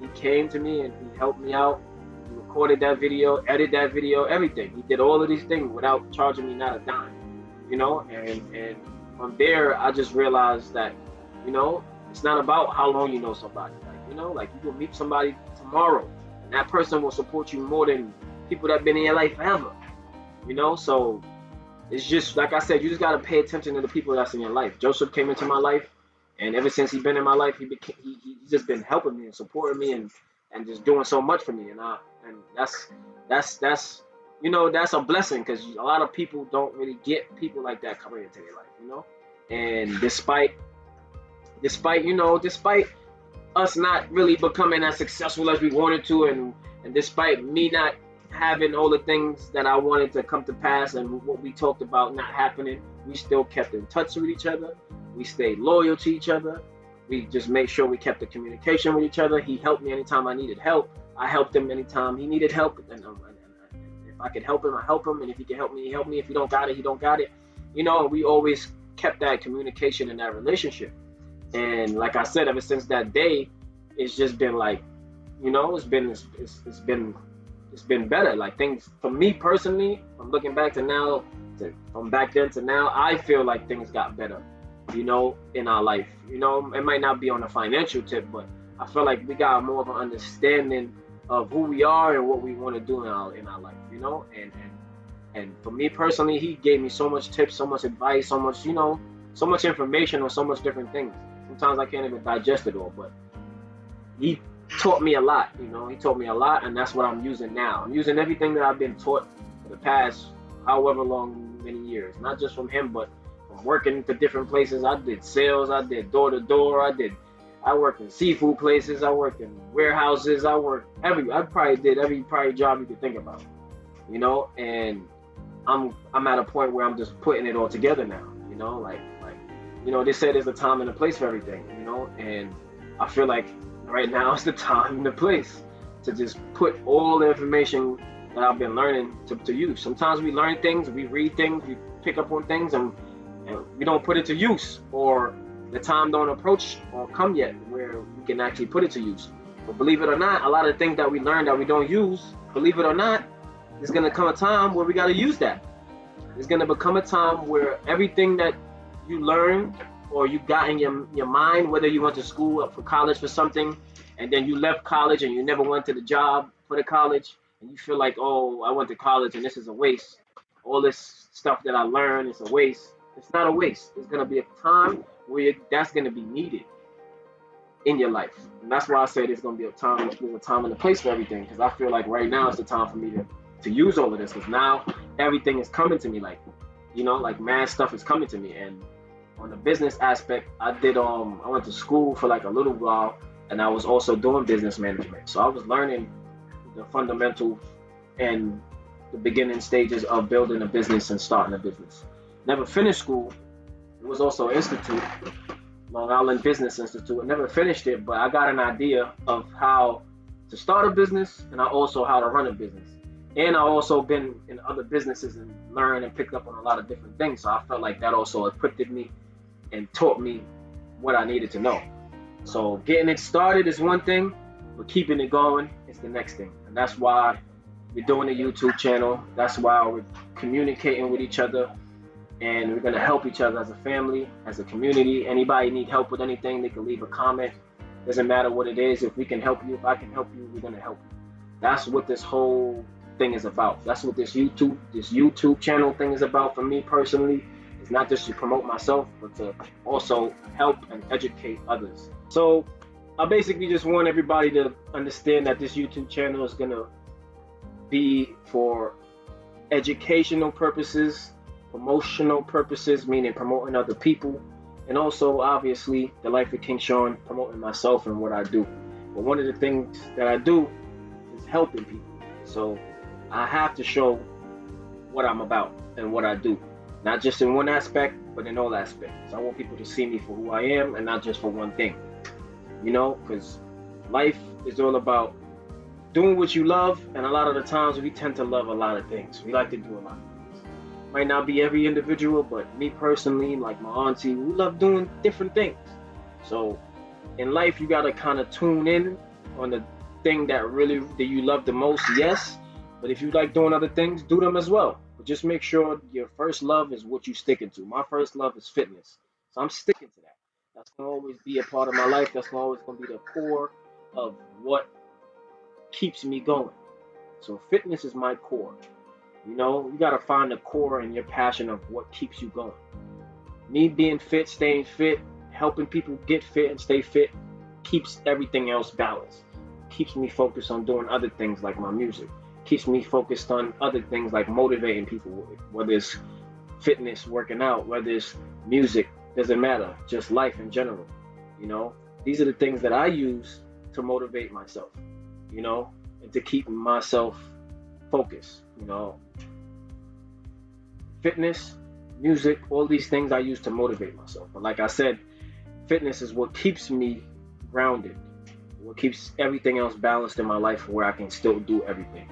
He came to me and he helped me out. He recorded that video, edited that video, everything. He did all of these things without charging me not a dime. And from there I just realized that, it's not about how long you know somebody. Like you can meet somebody tomorrow, and that person will support you more than people that been in your life forever. So it's just like I said, you just gotta pay attention to the people that's in your life. Joseph came into my life, and ever since he's been in my life, he's just been helping me and supporting me and just doing so much for me. And that's that's a blessing, because a lot of people don't really get people like that coming into their life. And despite us not really becoming as successful as we wanted to, and despite me not having all the things that I wanted to come to pass and what we talked about not happening, we still kept in touch with each other. We stayed loyal to each other. We just made sure we kept the communication with each other. He helped me anytime I needed help. I helped him anytime he needed help. And if I could help him, I help him. And if he can help me, he helped me. If he don't got it, he don't got it. We always kept that communication in that relationship. And like I said, ever since that day, it's just been like, it's been better. Like things for me personally, from looking back to now, from back then to now, I feel like things got better, in our life. It might not be on a financial tip, but I feel like we got more of an understanding of who we are and what we want to do in our life, and for me personally, he gave me so much tips, so much advice, so much information on so much different things. Sometimes I can't even digest it all, but he taught me a lot. He taught me a lot, and that's what I'm using now. I'm using everything that I've been taught for the past however long, many years, not just from him, but from working to different places. I did sales, I did door to door, I worked in seafood places, I worked in warehouses, I probably did every job you could think about, and I'm at a point where I'm just putting it all together now, they said there's a time and a place for everything, and I feel like right now is the time and the place to just put all the information that I've been learning to use. Sometimes we learn things, we read things, we pick up on things, and we don't put it to use, or the time don't approach or come yet where we can actually put it to use. But believe it or not, a lot of things that we learn that we don't use, believe it or not, there's going to come a time where we got to use that. There's going to become a time where everything that you learned or you got in your mind, whether you went to school or for college for something, and then you left college and you never went to the job for the college, and you feel like, oh, I went to college and this is a waste. All this stuff that I learned is a waste. It's not a waste. There's going to be a time where that's going to be needed. in your life. And that's why I say there's going to be there's a time and a place for everything, because I feel like right now is the time for me to use all of this, because now everything is coming to me, like, like mad stuff is coming to me. And on the business aspect, I went to school for like a little while, and I was also doing business management. So I was learning the fundamentals and the beginning stages of building a business and starting a business. Never finished school. It was also an institute, Long Island Business Institute. I never finished it, but I got an idea of how to start a business, and I also how to run a business. And I also been in other businesses and learned and picked up on a lot of different things. So I felt like that also equipped me and taught me what I needed to know. So getting it started is one thing, but keeping it going is the next thing. And that's why we're doing a YouTube channel. That's why we're communicating with each other, and we're gonna help each other as a family, as a community. Anybody need help with anything, they can leave a comment. Doesn't matter what it is. If we can help you, if I can help you, we're gonna help you. That's what this whole thing is about. That's what this YouTube channel thing is about for me personally. It's not just to promote myself, but to also help and educate others. So I basically just want everybody to understand that this YouTube channel is gonna be for educational purposes, promotional purposes, meaning promoting other people, and also obviously the life of King Shawn, promoting myself and what I do. But one of the things that I do is helping people. So I have to show what I'm about and what I do, not just in one aspect, but in all aspects. I want people to see me for who I am and not just for one thing, because life is all about doing what you love, and a lot of the times we tend to love a lot of things. We like to do a lot of things. Might not be every individual, but me personally, like my auntie, we love doing different things. So in life, you gotta kind of tune in on the thing that you love the most, yes. But if you like doing other things, do them as well. But just make sure your first love is what you're sticking to. My first love is fitness. So I'm sticking to that. That's gonna always be a part of my life. That's always gonna be the core of what keeps me going. So fitness is my core. You gotta find the core and your passion of what keeps you going. Me being fit, staying fit, helping people get fit and stay fit keeps everything else balanced. Keeps me focused on doing other things like my music. Keeps me focused on other things like motivating people, whether it's fitness, working out, whether it's music, doesn't matter, just life in general. These are the things that I use to motivate myself, and to keep myself focused. Fitness, music, all these things I use to motivate myself. But like I said, fitness is what keeps me grounded, what keeps everything else balanced in my life where I can still do everything,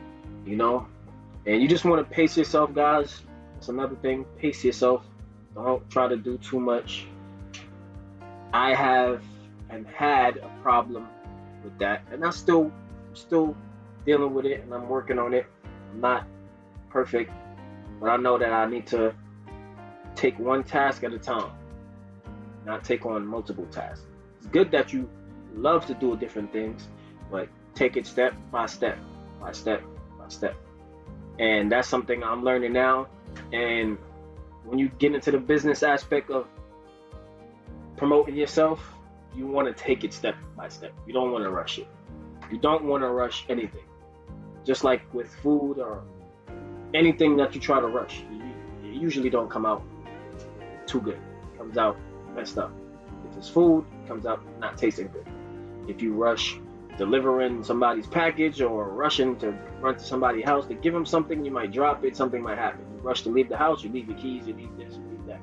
And you just want to pace yourself, guys. That's another thing. Pace yourself. Don't try to do too much. I have and had a problem with that, and I'm still dealing with it, and I'm working on it. I'm not perfect, but I know that I need to take one task at a time, not take on multiple tasks. It's good that you love to do different things, but take it step by step, by step by step. And that's something I'm learning now. And when you get into the business aspect of promoting yourself, you want to take it step by step. You don't want to rush it. You don't want to rush anything. Just like with food or anything that you try to rush, it usually don't come out too good. It comes out messed up. If it's food, it comes out not tasting good. If you rush delivering somebody's package or rushing to run to somebody's house to give them something, you might drop it, something might happen. You rush to leave the house, you leave your keys, you leave this, you leave that.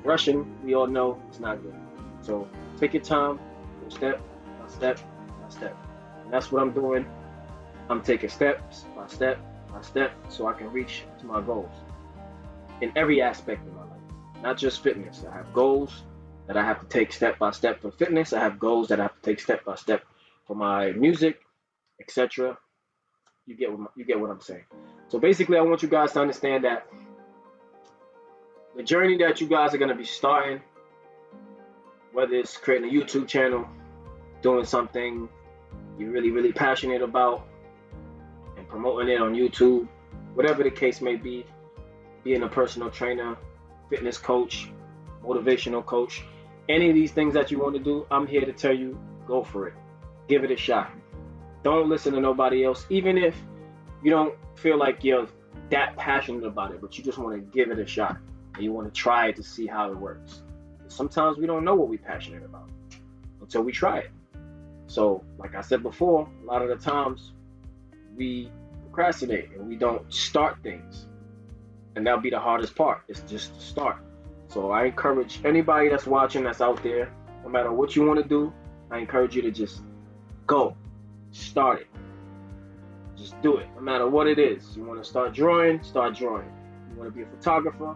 Rushing, we all know it's not good. So take your time, go step by step by step. And that's what I'm doing. I'm taking steps by step by step so I can reach to my goals in every aspect of my life, not just fitness. I have goals that I have to take step by step for fitness. I have goals that I have to take step by step for my music, etc. You get what I'm saying. So basically, I want you guys to understand that the journey that you guys are going to be starting, whether it's creating a YouTube channel, doing something you're really, really passionate about, and promoting it on YouTube, whatever the case may be, being a personal trainer, fitness coach, motivational coach, any of these things that you want to do, I'm here to tell you go for it. Give it a shot. Don't listen to nobody else, even if you don't feel like you're that passionate about it, but you just want to give it a shot and you want to try it to see how it works. Sometimes we don't know what we're passionate about until we try it. So, like I said before, a lot of the times we procrastinate and we don't start things. And that'll be the hardest part, is just to start. So I encourage anybody that's watching, that's out there, no matter what you want to do, I encourage you to just go. Start it. Just do it, no matter what it is. You want to start drawing, start drawing. You want to be a photographer,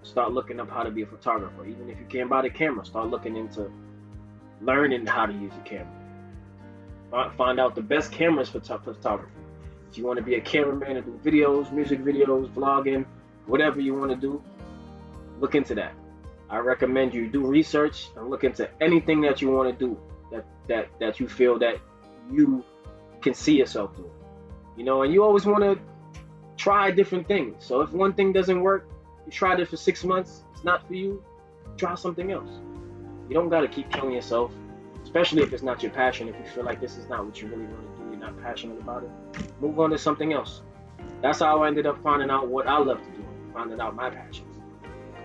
start looking up how to be a photographer. Even if you can't buy the camera, start looking into learning how to use a camera. Find out the best cameras for photography. If you want to be a cameraman and do videos, music videos, vlogging, whatever you want to do, look into that. I recommend you do research and look into anything that you want to do that you feel that you can see yourself doing. You know, and you always want to try different things. So if one thing doesn't work, you tried it for 6 months, it's not for you, try something else. You don't got to keep killing yourself, especially if it's not your passion. If you feel like this is not what you really want to do, you're not passionate about it, move on to something else. That's how I ended up finding out what I love to do, finding out my passions.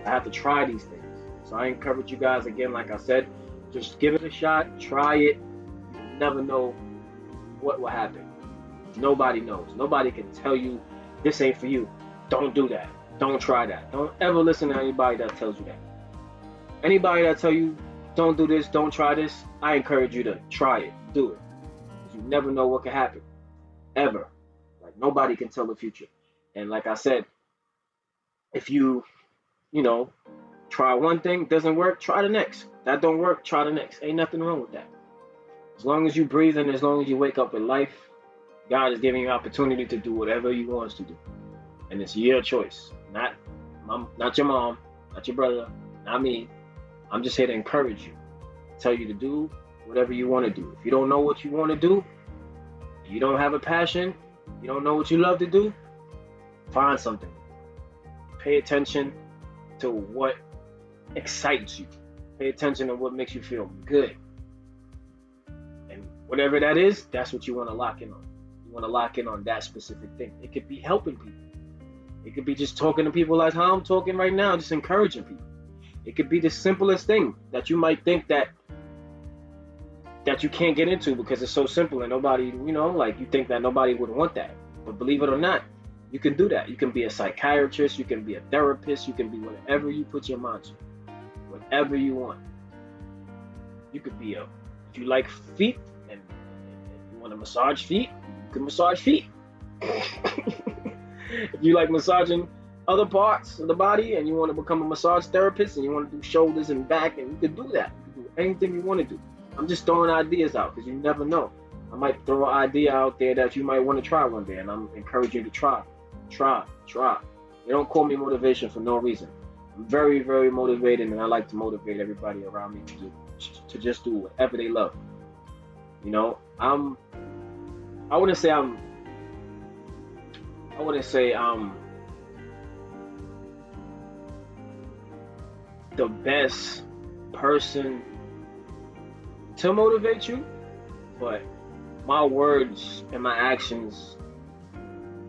I have to try these things. So I encourage you guys, again, like I said, just give it a shot, try it. You never know what will happen. Nobody knows. Nobody can tell you this ain't for you. Don't do that. Don't try that. Don't ever listen to anybody that tells you that. Anybody that tell you don't do this, don't try this, I encourage you to try it, do it. Because you never know what can happen. Ever. Like, nobody can tell the future. And like I said, if you try one thing, doesn't work, try the next. That don't work, try the next. Ain't nothing wrong with that. As long as you breathe and as long as you wake up in life, God is giving you opportunity to do whatever He wants to do. And it's your choice. Not your mom, not your brother, not me. I'm just here to encourage you. Tell you to do whatever you want to do. If you don't know what you want to do, you don't have a passion, you don't know what you love to do, find something. Pay attention to what excites you. Pay attention to what makes you feel good. And whatever that is, that's what you want to lock in on. You want to lock in on that specific thing. It could be helping people. It could be just talking to people like how I'm talking right now, just encouraging people. It could be the simplest thing that you might think that you can't get into because it's so simple and nobody, like you think that nobody would want that. But believe it or not, you can do that. You can be a psychiatrist, you can be a therapist, you can be whatever you put your mind to. Whatever you want. You could be if you like feet and you want to massage feet, you can massage feet. If you like massaging other parts of the body and you want to become a massage therapist and you want to do shoulders and back, and you can do that. You can do anything you want to do. I'm just throwing ideas out because you never know. I might throw an idea out there that you might want to try one day, and I'm encouraging you to try. You don't call me motivation for no reason. I'm very, very motivated, and I like to motivate everybody around me to just do whatever they love. I wouldn't say I'm the best person to motivate you, but my words and my actions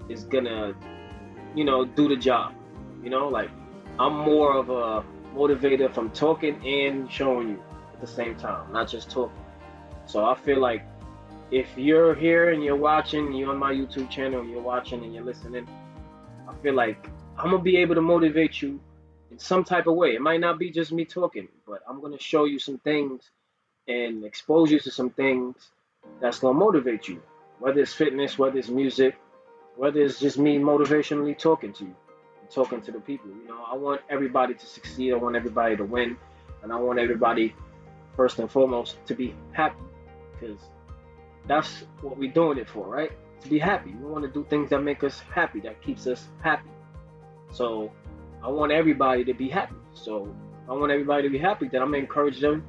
is gonna, do the job. Like, I'm more of a motivator from talking and showing you at the same time, not just talking. So I feel like if you're here and you're watching, you're on my YouTube channel, and you're watching and you're listening, I feel like I'm gonna be able to motivate you in some type of way. It might not be just me talking, but I'm gonna show you some things and expose you to some things that's gonna motivate you. Whether it's fitness, whether it's music, whether it's just me motivationally talking to you, and talking to the people. I want everybody to succeed. I want everybody to win, and I want everybody, first and foremost, to be happy, because that's what we're doing it for, right? To be happy. We want to do things that make us happy, that keeps us happy. So I want everybody to be happy. So I want everybody to be happy, that I'm gonna encourage them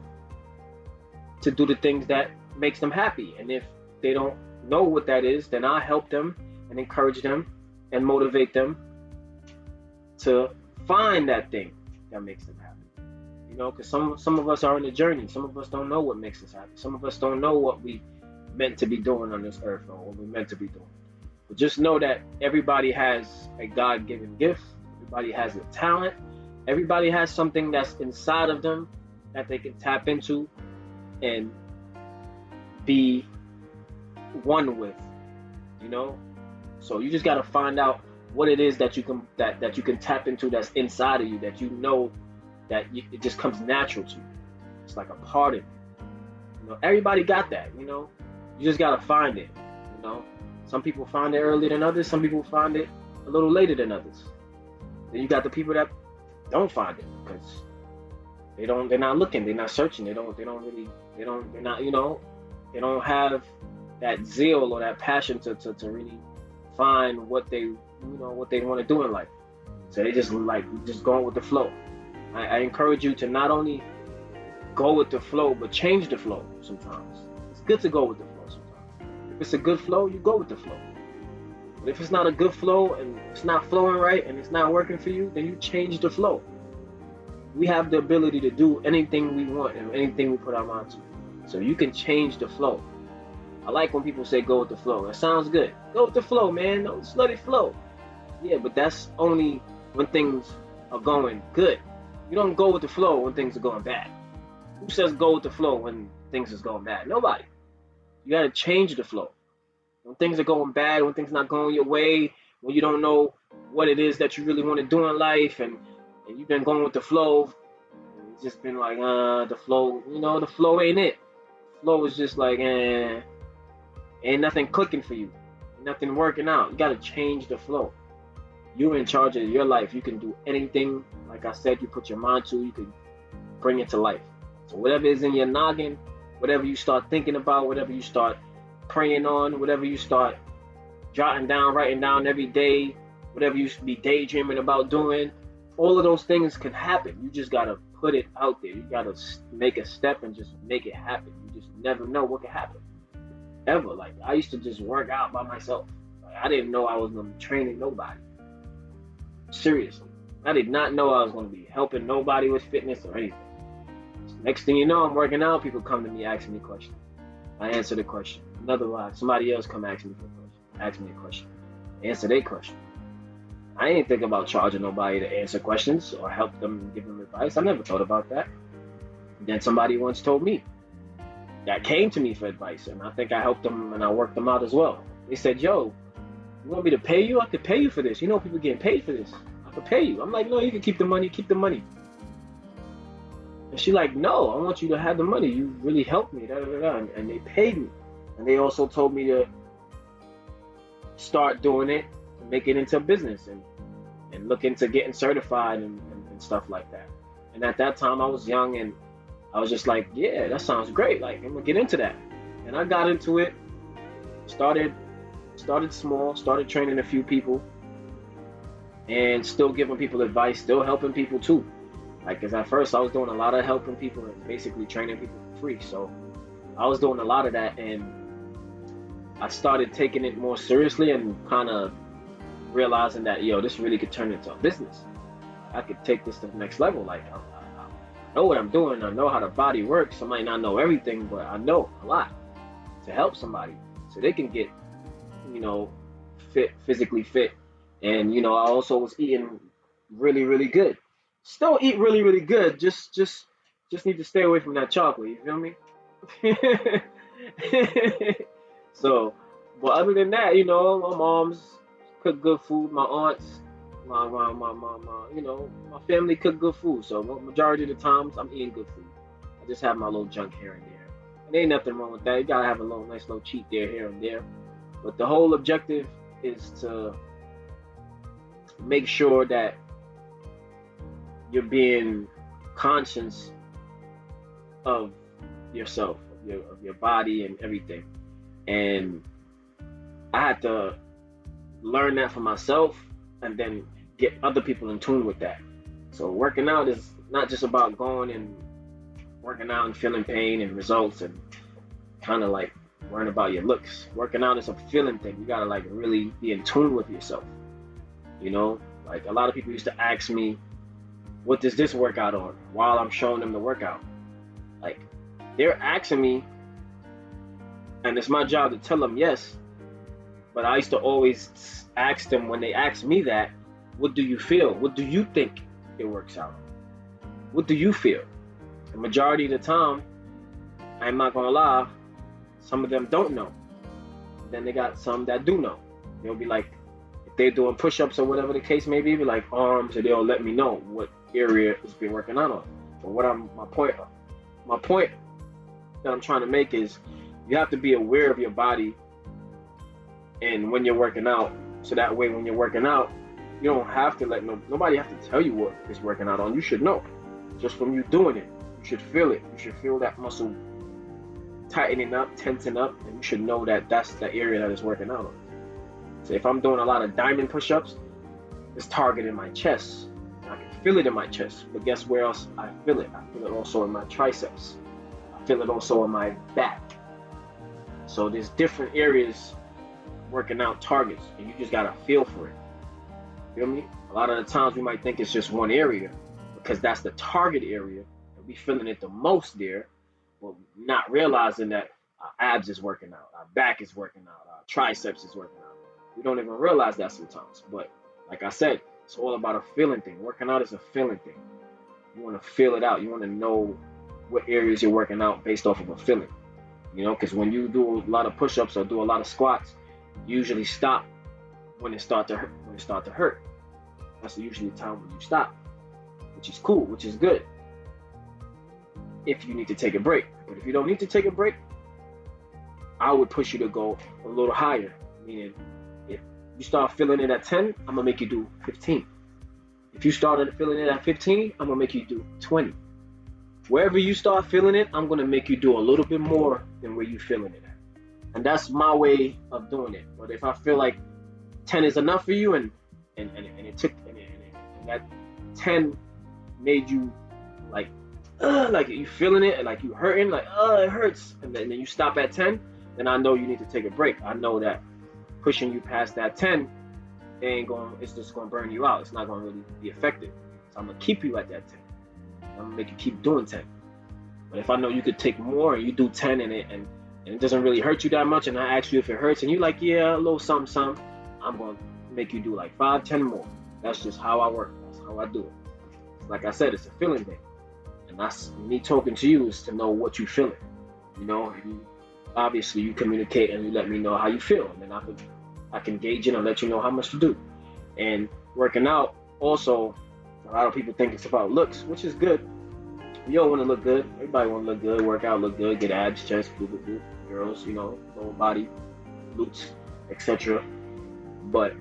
to do the things that makes them happy. And if they don't know what that is, then I help them and encourage them and motivate them to find that thing that makes them happy. You know, because some of us are on a journey. Some of us don't know what makes us happy. Some of us don't know what we meant to be doing on this earth or what we meant to be doing. But just know that everybody has a God-given gift. Everybody has a talent. Everybody has something that's inside of them that they can tap into and be one with. You know, so you just gotta find out what it is that you can that you can tap into that's inside of you that you know that it just comes natural to you. It's like a part of you. You know, everybody got that. You know, you just gotta find it. You know, some people find it earlier than others. Some people find it a little later than others. Then you got the people that don't find it because they're not looking, they're not searching, they're not, you know, they don't have that zeal or that passion to really find what they, you know, what they want to do in life. So they just going with the flow. I encourage you to not only go with the flow but change the flow sometimes. It's good to go with the flow sometimes. If it's a good flow, you go with the flow. But if it's not a good flow and it's not flowing right and it's not working for you, then you change the flow. We have the ability to do anything we want and anything we put our mind to. So you can change the flow. I like when people say go with the flow. That sounds good. Go with the flow, man. Don't just let it flow. Yeah, but that's only when things are going good. You don't go with the flow when things are going bad. Who says go with the flow when things is going bad? Nobody. You gotta change the flow. When things are going bad, when things not going your way, when you don't know what it is that you really want to do in life, and you've been going with the flow, and it's just been like, the flow, you know, the flow ain't it. The flow is just like, ain't nothing clicking for you, ain't nothing working out. You gotta change the flow. You're in charge of your life. You can do anything, like I said, you put your mind to, you can bring it to life. So whatever is in your noggin, whatever you start thinking about, whatever you start praying on, whatever you start jotting down, writing down every day, whatever you should be daydreaming about doing, all of those things can happen. You just gotta put it out there. You gotta make a step and just make it happen. You just never know what can happen. Ever. Like, I used to just work out by myself. Like, I didn't know I was gonna be training nobody. Seriously. I did not know I was gonna be helping nobody with fitness or anything. Next thing you know, I'm working out, people come to me asking me questions. I answer the question. Another one, somebody else come ask me a question. Answer their question. I ain't think about charging nobody to answer questions or help them, give them advice. I never thought about that. And then somebody once told me that came to me for advice, and I think I helped them and I worked them out as well. They said, "Yo, you want me to pay you? I could pay you for this. You know, people getting paid for this. I could pay you." I'm like, "No, you can keep the money. Keep the money." And she like, "No, I want you to have the money. You really helped me." And they paid me. And they also told me to start doing it and make it into a business and look into getting certified and stuff like that. And at that time, I was young and I was just like, yeah, that sounds great. Like, I'm gonna get into that. And I got into it, started small, started training a few people, and still giving people advice, still helping people too. Like, cause at first I was doing a lot of helping people and basically training people for free. So I was doing a lot of that, and I started taking it more seriously and kind of realizing that, yo, this really could turn into a business. I could take this to the next level. Like, I know what I'm doing. I know how the body works. I might not know everything, but I know a lot to help somebody so they can get, you know, physically fit. And, you know, I also was eating really, really good. Still eat really, really good. Just need to stay away from that chocolate. You feel me? So, but other than that, you know, my mom's cook good food. My aunts, my you know, my family cook good food. So majority of the times, I'm eating good food. I just have my little junk here and there. And ain't nothing wrong with that. You gotta have a nice little cheat there, here and there. But the whole objective is to make sure that you're being conscious of yourself, of your body and everything. And I had to learn that for myself and then get other people in tune with that. So working out is not just about going and working out and feeling pain and results and kind of like worrying about your looks. Working out is a feeling thing. You gotta like really be in tune with yourself. You know, like a lot of people used to ask me what does this workout on? While I'm showing them the workout. Like, they're asking me, and it's my job to tell them yes, but I used to always ask them when they ask me that, what do you feel? What do you think it works out? What do you feel? The majority of the time, I'm not gonna lie, some of them don't know. Then they got some that do know. They'll be like, if they're doing push-ups or whatever the case may be like arms, or they'll let me know what area it's been working out on. But my point that I'm trying to make is you have to be aware of your body and when you're working out, so that way when you're working out, you don't have to let nobody have to tell you what it's working out on. You should know just from you doing it. You should feel it. You should feel that muscle tightening up, tensing up, and you should know that that's the area that it's working out on. So if I'm doing a lot of diamond push-ups, it's targeting my chest. I can feel it in my chest. But guess where else I feel it? I feel it also in my triceps. I feel it also in my back. So there's different areas working out targets, and you just gotta feel for it. Feel me? A lot of the times we might think it's just one area because that's the target area, and we feeling it the most there, but not realizing that our abs is working out, our back is working out, our triceps is working out. We don't even realize that sometimes. But like I said, it's all about a feeling thing. Working out is a feeling thing. You want to feel it out. You want to know what areas you're working out based off of a feeling. You know, because when you do a lot of push-ups or do a lot of squats, you usually stop when it start to hurt. That's usually the time when you stop, which is cool, which is good. If you need to take a break, but if you don't need to take a break, I would push you to go a little higher. Meaning, if you start feeling it at 10, I'm gonna make you do 15. If you started feeling it at 15, I'm gonna make you do 20. Wherever you start feeling it, I'm gonna make you do a little bit more than where you feeling it at. And that's my way of doing it. But if I feel like 10 is enough for you, and that 10 made you like you feeling it and like you hurting, like it hurts, and then you stop at 10, then I know you need to take a break. I know that pushing you past that 10 it's just gonna burn you out. It's not gonna really be effective. So I'm gonna keep you at that 10. I'm gonna make you keep doing 10. But if I know you could take more and you do 10 and it doesn't really hurt you that much, and I ask you if it hurts and you're like, yeah, a little something, I'm gonna make you do like 5, 10 more. That's just how I work. That's how I do it. Like I said, it's a feeling thing. And that's me talking to you is to know what you feeling. You know, obviously you communicate and you let me know how you feel, and then I can gauge it and let you know how much to do. And working out also, a lot of people think it's about looks, which is good. We all want to look good. Everybody want to look good, work out, look good, get abs, chest, boo. Girls, you know, lower body, glutes, etc. But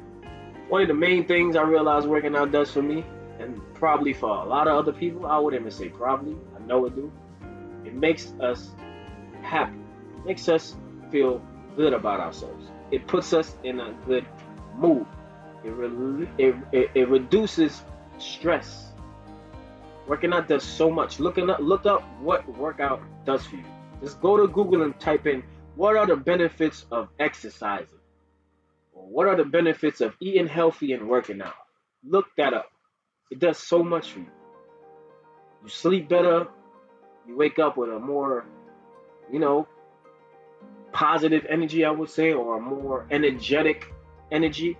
one of the main things I realized working out does for me, and probably for a lot of other people, I wouldn't even say probably, I know it do, it makes us happy. It makes us feel good about ourselves. It puts us in a good mood. It reduces stress. Working out does so much. Look up what workout does for you. Just go to Google and type in, what are the benefits of exercising? Or what are the benefits of eating healthy and working out? Look that up. It does so much for you. You sleep better. You wake up with a more, positive energy, I would say, or a more energetic energy,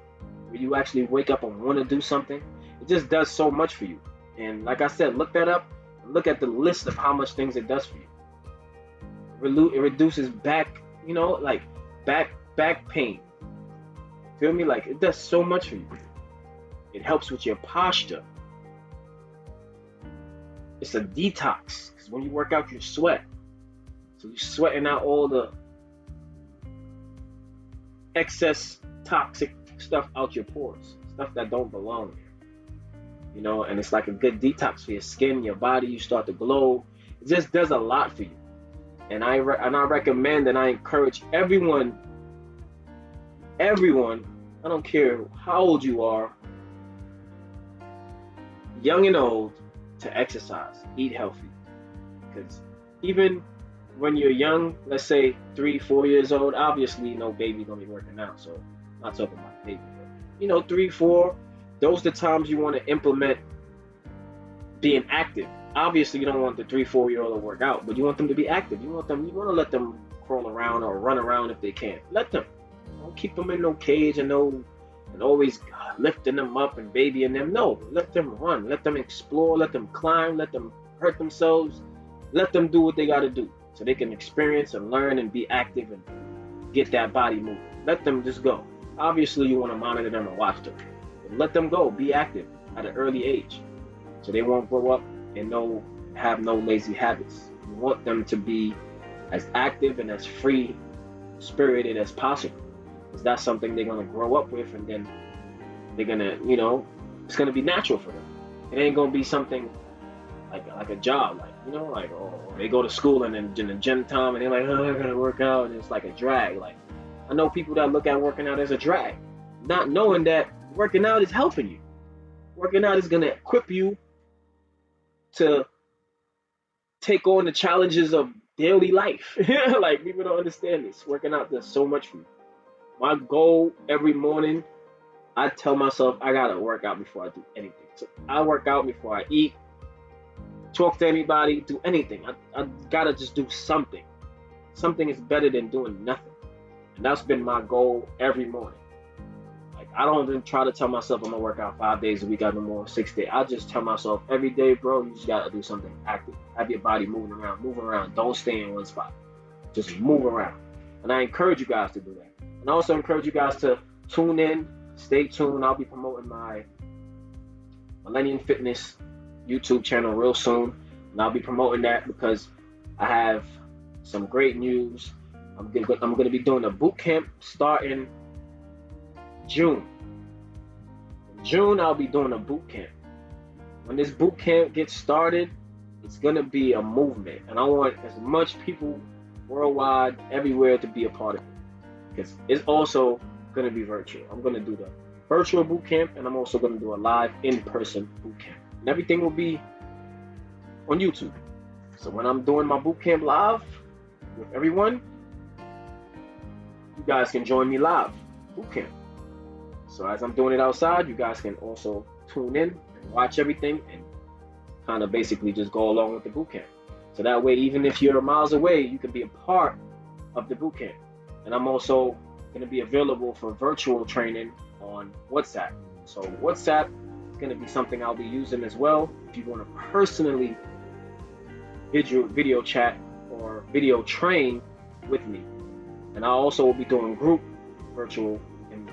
where you actually wake up and want to do something. It just does so much for you. And like I said, look that up. Look at the list of how much things it does for you. It reduces back, back pain. Feel me? Like, it does so much for you. It helps with your posture. It's a detox, because when you work out, you sweat. So you're sweating out all the excess toxic stuff out your pores, stuff that don't belong there. And it's like a good detox for your skin, your body. You start to glow. It just does a lot for you. And I recommend and I encourage everyone, I don't care how old you are, young and old, to exercise, eat healthy. Because even when you're young, let's say 3, 4 years old, obviously no baby gonna be working out, so I'm not talking about baby, but 3, 4, those are the times you want to implement being active. Obviously, you don't want the 3, 4 year old to work out, but you want them to be active. You want to let them crawl around or run around if they can. Let them. Don't keep them in no cage and always lifting them up and babying them. No, let them run. Let them explore. Let them climb. Let them hurt themselves. Let them do what they got to do so they can experience and learn and be active and get that body moving. Let them just go. Obviously, you want to monitor them and watch them. But let them go. Be active at an early age so they won't grow up and have no lazy habits. You want them to be as active and as free spirited as possible. Because that's something they're going to grow up with, and then they're going to, it's going to be natural for them. It ain't going to be something like a job, or they go to school and then in the gym time and they're like, oh, I got to work out, and it's like a drag. Like, I know people that look at working out as a drag, not knowing that working out is helping you. Working out is going to equip you to take on the challenges of daily life. Like, people don't understand this. Working out does so much for you. My goal every morning, I tell myself I gotta work out before I do anything. So I work out before I eat, talk to anybody, do anything. I gotta just do something. Something is better than doing nothing. And that's been my goal every morning. Like, I don't even try to tell myself I'm gonna work out 5 days a week, no more 6 days. I just tell myself every day, bro, you just gotta do something active. Have your body moving around, move around. Don't stay in one spot. Just move around. And I encourage you guys to do that. And I also encourage you guys to tune in, stay tuned. I'll be promoting my Millennium Fitness YouTube channel real soon. And I'll be promoting that because I have some great news. I'm going to be doing a boot camp starting June. In June, I'll be doing a boot camp. When this boot camp gets started, it's going to be a movement. And I want as much people worldwide, everywhere, to be a part of it. Because it's also going to be virtual. I'm going to do the virtual boot camp, and I'm also going to do a live in-person boot camp. And everything will be on YouTube. So when I'm doing my boot camp live with everyone, you guys can join me live, boot camp. So as I'm doing it outside, you guys can also tune in and watch everything and kind of basically just go along with the boot camp. So that way, even if you're miles away, you can be a part of the boot camp. And I'm also going to be available for virtual training on WhatsApp. So WhatsApp is going to be something I'll be using as well if you want to personally video chat or video train with me. And I also will be doing group virtual and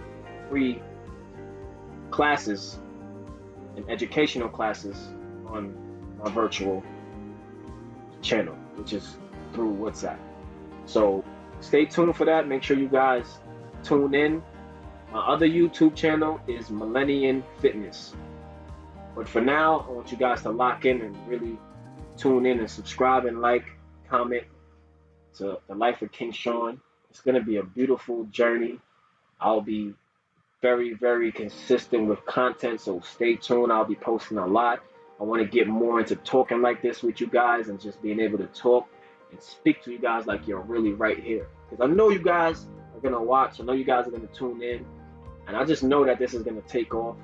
free classes and educational classes on my virtual channel, which is through WhatsApp. So stay tuned for that. Make sure you guys tune in. My other YouTube channel is Millennium Fitness. But for now, I want you guys to lock in and really tune in and subscribe and like, comment to The Life of King Shawn. It's going to be a beautiful journey. I'll be very, very consistent with content, so stay tuned. I'll be posting a lot. I want to get more into talking like this with you guys and just being able to talk and speak to you guys like you're really right here. Because I know you guys are going to watch. I know you guys are going to tune in. And I just know that this is going to take off.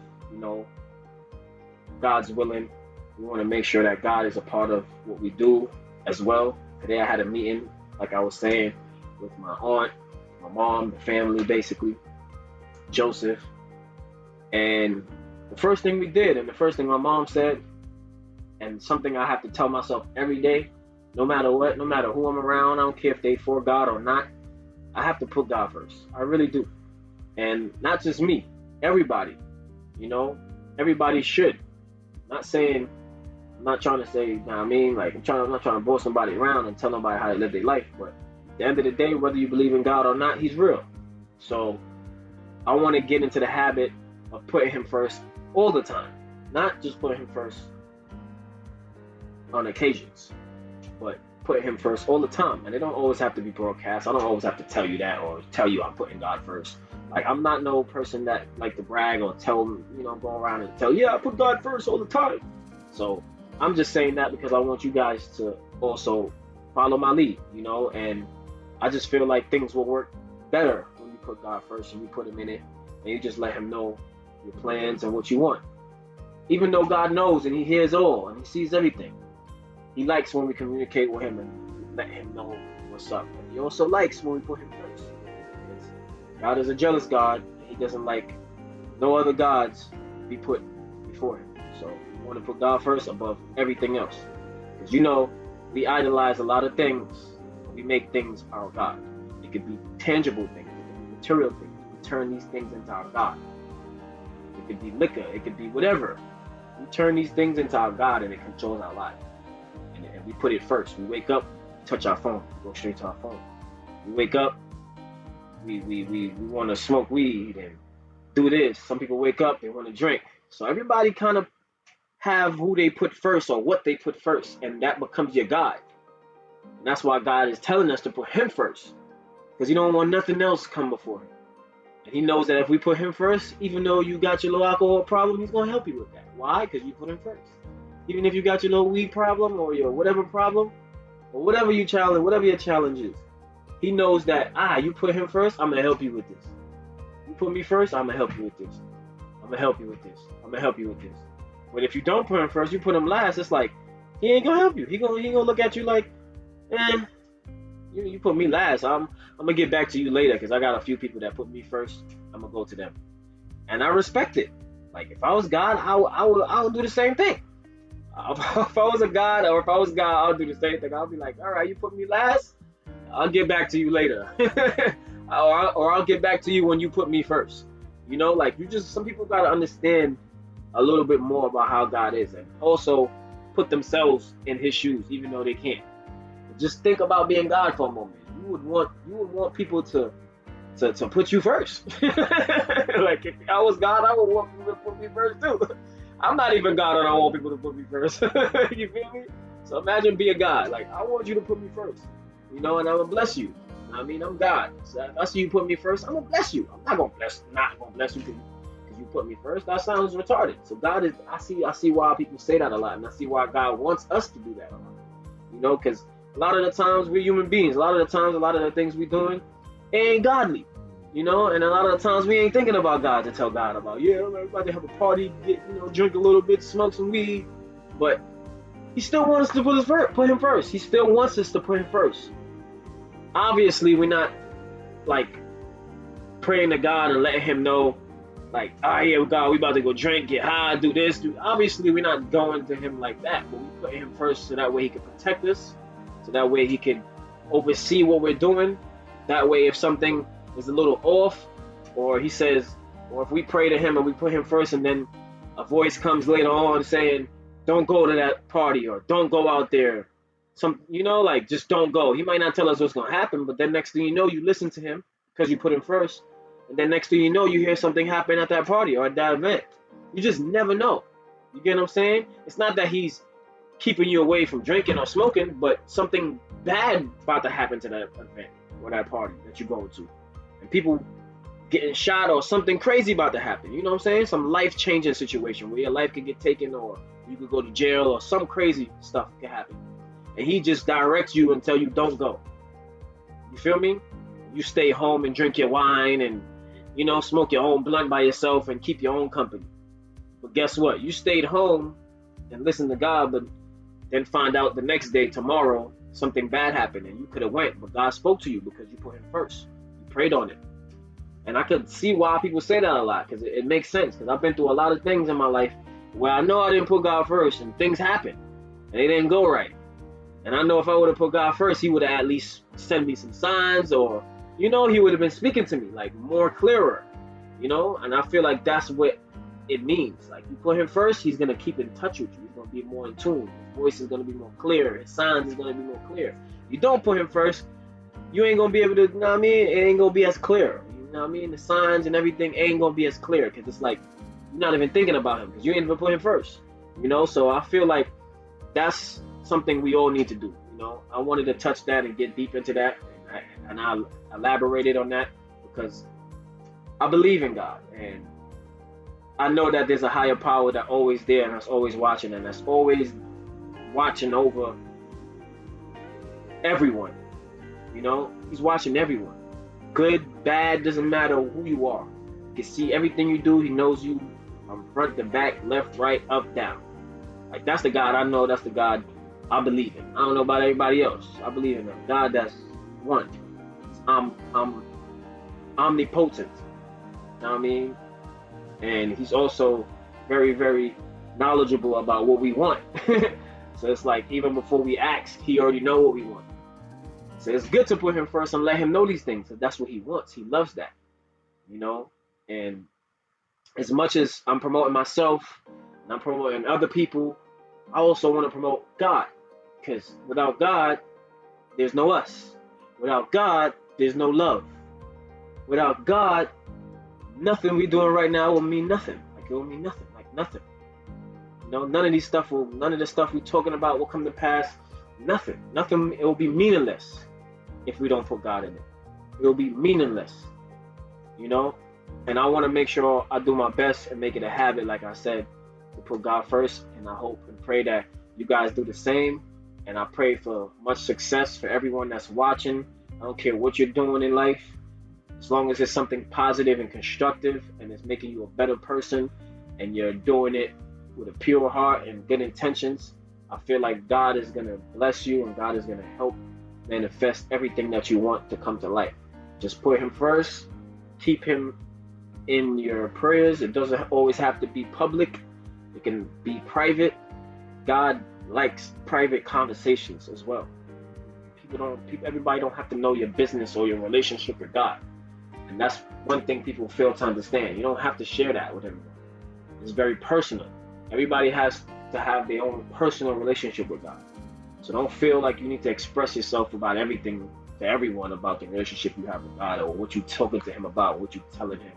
God's willing. We want to make sure that God is a part of what we do as well. Today I had a meeting, like I was saying, with my aunt, my mom, the family, basically, Joseph. And the first thing we did, and the first thing my mom said, and something I have to tell myself every day, no matter what, no matter who I'm around, I don't care if they for God or not, I have to put God first. I really do. And not just me, everybody. Everybody should. I'm not trying to say, like, I'm not trying to boss somebody around and tell nobody how to live their life. But at the end of the day, whether you believe in God or not, He's real. So I want to get into the habit of putting Him first all the time. Not just putting Him first on occasions, but putting Him first all the time. And it don't always have to be broadcast. I don't always have to tell you that or tell you I'm putting God first. Like, I'm not no person that like to brag or tell, go around and tell, I put God first all the time. So I'm just saying that because I want you guys to also follow my lead, and I just feel like things will work better when you put God first and you put Him in it and you just let Him know your plans and what you want. Even though God knows and He hears all and He sees everything, He likes when we communicate with Him and let Him know what's up. And He also likes when we put Him first. Because God is a jealous God. He doesn't like no other gods be put before Him. So we want to put God first above everything else. Because we idolize a lot of things. We make things our God. It could be tangible things. It could be material things. We turn these things into our God. It could be liquor. It could be whatever. We turn these things into our God and it controls our life. And we put it first. We wake up, touch our phone, go straight to our phone. We wake up, we want to smoke weed and do this. Some people wake up, they want to drink. So everybody kind of have who they put first or what they put first, and that becomes your God. And that's why God is telling us to put Him first, because He don't want nothing else come before Him. And He knows that if we put Him first, even though you got your little alcohol problem, He's going to help you with that. Why? Because you put Him first. Even if you got your little weed problem or your whatever problem, or whatever your challenge is, He knows that, you put Him first, I'm going to help you with this. You put me first, I'm going to help you with this. I'm going to help you with this. I'm going to help you with this. But if you don't put Him first, you put Him last, it's like, He ain't going to help you. He gonna look at you like, you put me last. I'm going to get back to you later because I got a few people that put me first. I'm going to go to them. And I respect it. Like, if I was God, I would do the same thing. If I was a God, or if I was God, I'll do the same thing. I'll be like, all right, you put me last, I'll get back to you later. or I'll get back to you when you put me first. Some people got to understand a little bit more about how God is and also put themselves in His shoes, even though they can't. Just think about being God for a moment. You would want people to put you first. Like, if I was God, I would want people to put me first too. I'm not even God and I want people to put me first. You feel me? So imagine being God. Like, I want you to put me first. And I'm gonna bless you. I mean, I'm God. So if I see you put me first, I'm gonna bless you. I'm not gonna bless you because you put me first. That sounds retarded. So God is. I see why people say that a lot, and I see why God wants us to do that a lot. Because a lot of the times we're human beings. A lot of the times, a lot of the things we're doing ain't godly. And a lot of the times we ain't thinking about God to tell God about. Yeah, I'm about to have a party, drink a little bit, smoke some weed, but He still wants us to put Him first. He still wants us to put Him first. Obviously, we're not like praying to God and letting Him know, like, yeah, God, we about to go drink, get high, do this, Obviously, we're not going to Him like that, but we put Him first so that way He can protect us, so that way He can oversee what we're doing. That way, if something is a little off, or He says, or if we pray to Him and we put Him first, and then a voice comes later on saying, don't go to that party, or don't go out there. Just don't go. He might not tell us what's going to happen, but then next thing you know, you listen to Him because you put Him first. And then next thing you know, you hear something happen at that party or at that event. You just never know. You get what I'm saying? It's not that He's keeping you away from drinking or smoking, but something bad about to happen to that event or that party that you're going to. And people getting shot or something crazy about to happen. You know what I'm saying? Some life-changing situation where your life could get taken or you could go to jail or some crazy stuff could happen. And He just directs you and tell you don't go. You feel me? You stay home and drink your wine and, smoke your own blunt by yourself and keep your own company. But guess what? You stayed home and listened to God, but then find out the next day, tomorrow, something bad happened and you could have went, but God spoke to you because you put Him first. You prayed on it. And I could see why people say that a lot, because it makes sense, because I've been through a lot of things in my life where I know I didn't put God first and things happened and they didn't go right. And I know if I would have put God first, He would have at least sent me some signs, or, He would have been speaking to me, like, more clearer, and I feel like that's what it means. Like, you put Him first, He's going to keep in touch with you. He's going to be more in tune. His voice is going to be more clear. His signs is going to be more clear. You don't put Him first, you ain't going to be able to, it ain't going to be as clear. The signs and everything ain't going to be as clear, because it's like, you're not even thinking about Him, because you ain't even put Him first, So I feel like that's something we all need to do. I wanted to touch that and get deep into that, and I elaborated on that because I believe in God, and I know that there's a higher power that's always there and that's always watching, and that's always watching over everyone. He's watching everyone. Good, bad, doesn't matter who you are. He can see everything you do. He knows you from front to back, left, right, up, down. Like that's the God I know. That's the God I believe in. I don't know about everybody else. I believe in a God that's one. I'm omnipotent. You know what I mean? And he's also very, very knowledgeable about what we want. So it's like even before we ask, he already know what we want. So it's good to put him first and let him know these things. That's what he wants. He loves that, you know. And as much as I'm promoting myself and I'm promoting other people, I also want to promote God. Because without God, there's no us. Without God, there's no love. Without God, nothing we're doing right now will mean nothing. Like it will mean nothing. Like nothing. You know, none of the stuff we're talking about will come to pass. Nothing. Nothing. It will be meaningless if we don't put God in it. It will be meaningless. You know? And I want to make sure I do my best and make it a habit, like I said, to put God first. And I hope and pray that you guys do the same. And I pray for much success for everyone that's watching. I don't care what you're doing in life. As long as it's something positive and constructive and it's making you a better person and you're doing it with a pure heart and good intentions, I feel like God is going to bless you and God is going to help manifest everything that you want to come to life. Just put him first. Keep him in your prayers. It doesn't always have to be public. It can be private. God likes private conversations as well. Everybody don't have to know your business or your relationship with God. And that's one thing people fail to understand. You don't have to share that with everyone. It's very personal. Everybody has to have their own personal relationship with God. So don't feel like you need to express yourself about everything to everyone about the relationship you have with God or what you're talking to him about, what you're telling him.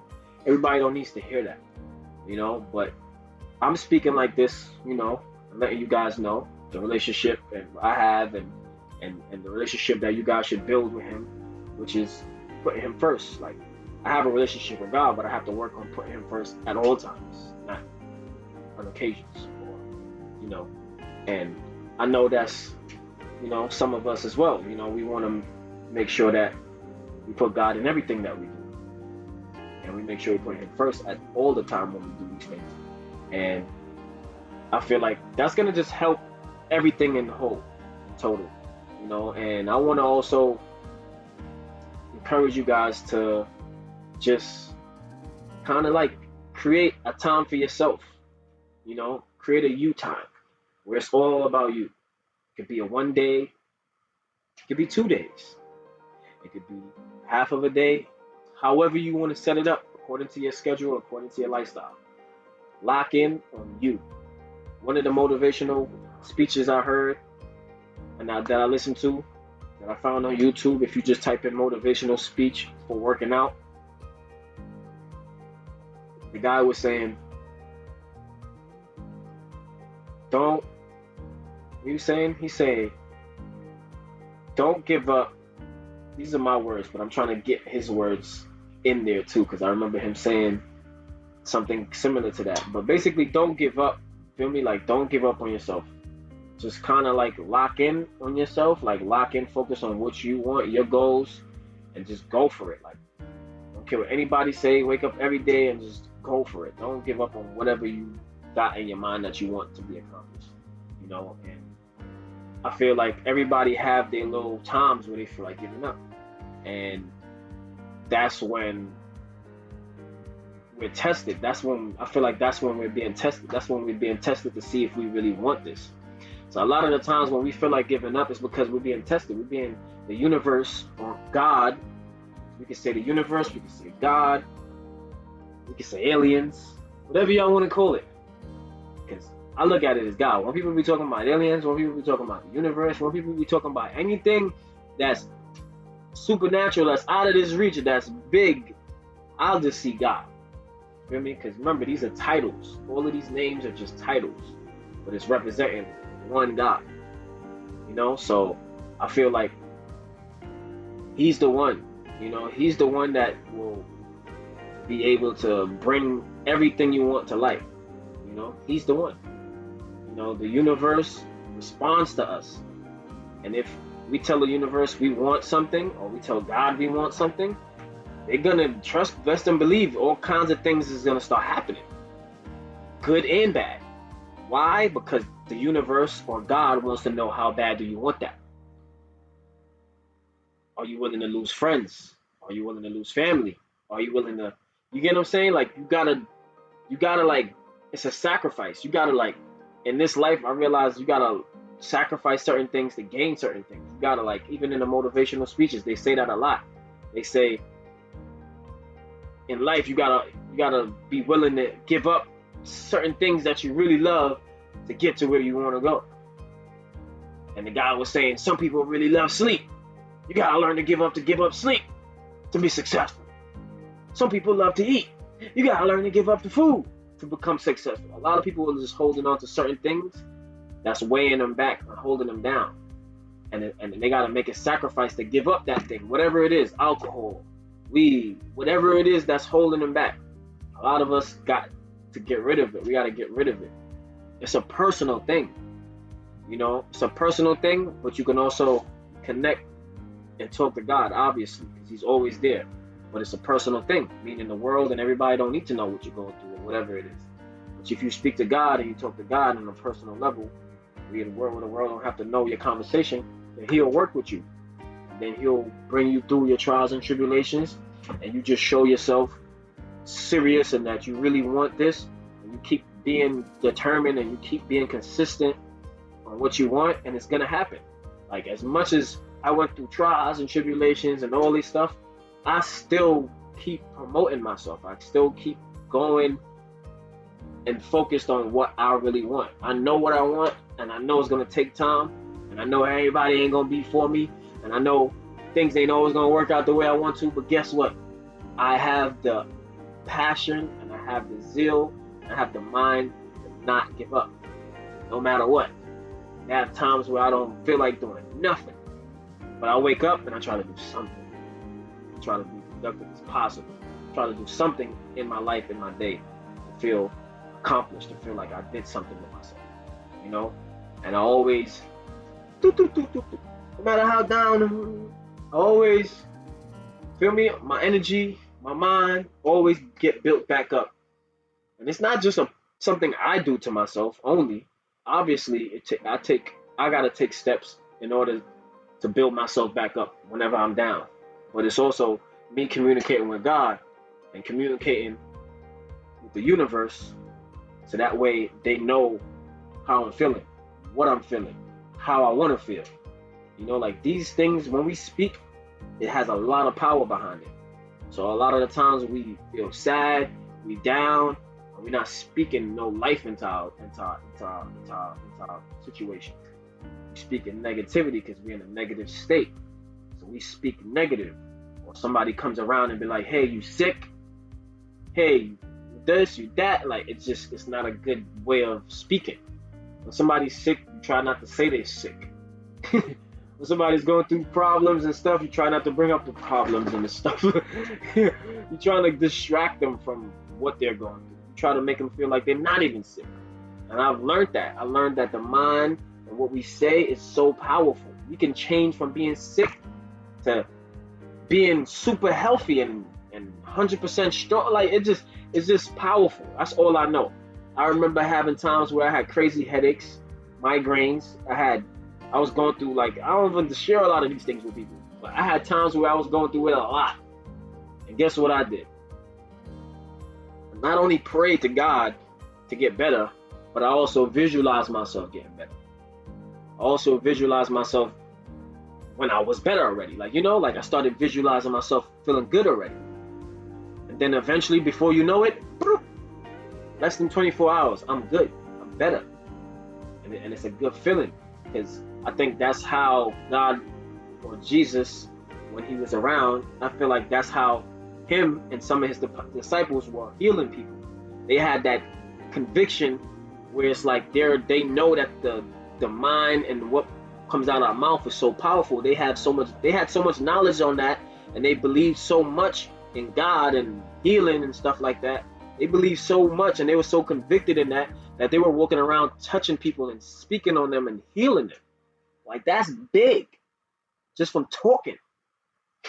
Everybody don't need to hear that, you know. But I'm speaking like this, you know, I'm letting you guys know the relationship that I have and the relationship that you guys should build with him, which is putting him first. Like I have a relationship with God, but I have to work on putting him first at all times, not on occasions, or you know. And I know that's, you know, some of us as well. You know, we want to make sure that we put God in everything that we do, and we make sure we put him first at all the time when we do these things. And I feel like that's gonna just help everything in the whole, total, you know. And I want to also encourage you guys to just kind of like create a time for yourself, you know, create a you time where it's all about you. It could be a 1 day, it could be 2 days, it could be half of a day, however you want to set it up according to your schedule, according to your lifestyle. Lock in on you. One of the motivational speeches I heard and that I listened to, that I found on YouTube, if you just type in motivational speech for working out, the guy was saying, don't, he's saying, don't give up. These are my words, but I'm trying to get his words in there too, because I remember him saying something similar to that. But basically, don't give up. Feel me? Like, don't give up on yourself. Just kind of like lock in on yourself, like lock in, focus on what you want, your goals, and just go for it. Like, don't care what anybody say. Wake up every day and just go for it. Don't give up on whatever you got in your mind that you want to be accomplished. You know, and I feel like everybody have their little times where they feel like giving up, and that's when we're tested. That's when I feel like that's when we're being tested. That's when we're being tested to see if we really want this. So a lot of the times when we feel like giving up is because we're being tested. We're being the universe or God. We can say the universe, we can say God, we can say aliens, whatever y'all want to call it. Because I look at it as God. When people be talking about aliens, when people be talking about the universe, when people be talking about anything that's supernatural, that's out of this region, that's big, I'll just see God. You feel me? Because remember, these are titles. All of these names are just titles, but it's representing one God. You know, so I feel like he's the one. You know, he's the one that will be able to bring everything you want to life. You know, he's the one. You know, the universe responds to us. And if we tell the universe we want something, or we tell God we want something, they're gonna trust, trust and believe all kinds of things is gonna start happening. good and bad. Why? Because the universe or God wants to know how bad do you want that. Are you willing to lose friends? Are you willing to lose family? Are you willing to, you get what I'm saying? Like you gotta like, it's a sacrifice. You gotta like, in this life, I realize you gotta sacrifice certain things to gain certain things. You gotta like, even in the motivational speeches, they say that a lot. They say in life you gotta be willing to give up certain things that you really love to get to where you want to go. And the guy was saying some people really love sleep. You gotta learn to give up sleep to be successful. Some people love to eat. You gotta learn to give up the food to become successful. A lot of people are just holding on to certain things that's weighing them back and holding them down. And they gotta make a sacrifice to give up that thing, whatever it is, alcohol, weed, whatever it is that's holding them back. A lot of us got to get rid of it. We gotta get rid of it. It's a personal thing. You know, it's a personal thing, but you can also connect and talk to God, obviously, because He's always there. But it's a personal thing, meaning the world and everybody don't need to know what you're going through or whatever it is. But if you speak to God and you talk to God on a personal level, the world don't have to know your conversation, then He'll work with you. And then He'll bring you through your trials and tribulations, and you just show yourself serious and that you really want this, and you keep being determined and you keep being consistent on what you want, and it's gonna happen. Like, as much as I went through trials and tribulations and all this stuff, I still keep promoting myself. I still keep going and focused on what I really want. I know what I want, and I know it's gonna take time, and I know everybody ain't gonna be for me, and I know things ain't always gonna work out the way I want to, but guess what? I have the passion, and I have the zeal, and I have the mind to not give up, no matter what. I have times where I don't feel like doing nothing, but I wake up and I try to do something. I try to be productive as possible. I try to do something in my life, in my day, to feel accomplished, to feel like I did something with myself, you know? And I always, no matter how down, I always, feel me, my energy, my mind, always get built back up. And it's not just something I do to myself only. Obviously, I gotta take steps in order to build myself back up whenever I'm down. But it's also me communicating with God and communicating with the universe, so that way they know how I'm feeling, what I'm feeling, how I want to feel. You know, like these things, when we speak, it has a lot of power behind it. So a lot of the times we feel sad, we down, and we're not speaking no life into our situation. We speak in negativity because we're in a negative state. So we speak negative. Or somebody comes around and be like, hey, you sick? Hey, you this, you that. Like, it's not a good way of speaking. When somebody's sick, you try not to say they're sick. When somebody's going through problems and stuff, you try not to bring up the problems and the stuff. You're trying to distract them from what they're going through. You try to make them feel like they're not even sick. And I've learned that. I learned that the mind and what we say is so powerful. We can change from being sick to being super healthy and 100% strong. Like, it's just powerful. That's all I know. I remember having times where I had crazy headaches, migraines. I was going through, like, I don't even share a lot of these things with people, but I had times where I was going through it a lot. And guess what I did? I not only prayed to God to get better, but I also visualized myself getting better. I also visualized myself when I was better already. Like, you know, like I started visualizing myself feeling good already. And then eventually, before you know it, less than 24 hours, I'm good. I'm better. And it's a good feeling, because I think that's how God, or Jesus, when He was around, I feel like that's how Him and some of His disciples were healing people. They had that conviction where it's like they know that the mind and what comes out of our mouth is so powerful. They had so much knowledge on that, and they believed so much in God and healing and stuff like that. They believed so much, and they were so convicted in that they were walking around touching people and speaking on them and healing them. Like, that's big, just from talking.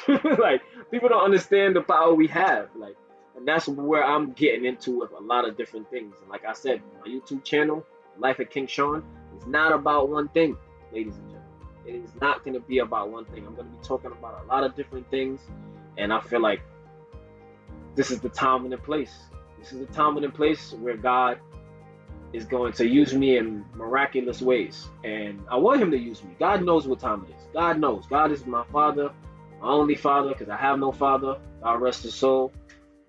Like, people don't understand the power we have. Like, And that's where I'm getting into with a lot of different things. And like I said, my YouTube channel, Life of King Shawn, is not about one thing, ladies and gentlemen. It is not going to be about one thing. I'm going to be talking about a lot of different things. And I feel like this is the time and the place. This is the time and the place where God is going to use me in miraculous ways. And I want him to use me. God knows what time it is. God knows. God is my father, my only father, because I have no father. God rest his soul.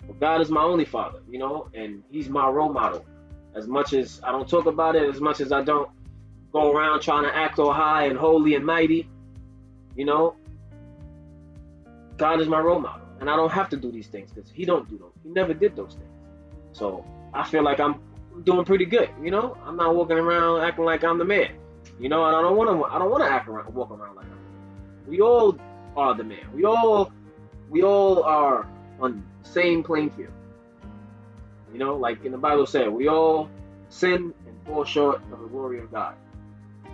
But God is my only father, you know, and he's my role model. As much as I don't talk about it, as much as I don't go around trying to act all high and holy and mighty, you know, God is my role model. And I don't have to do these things because he don't do them. He never did those things. So I feel like I'm doing pretty good, you know. I'm not walking around acting like I'm the man, you know. And I don't want to walk around like I'm the man. We all are the man. We all are on the same playing field. You know, like in the Bible said, we all sin and fall short of the glory of God.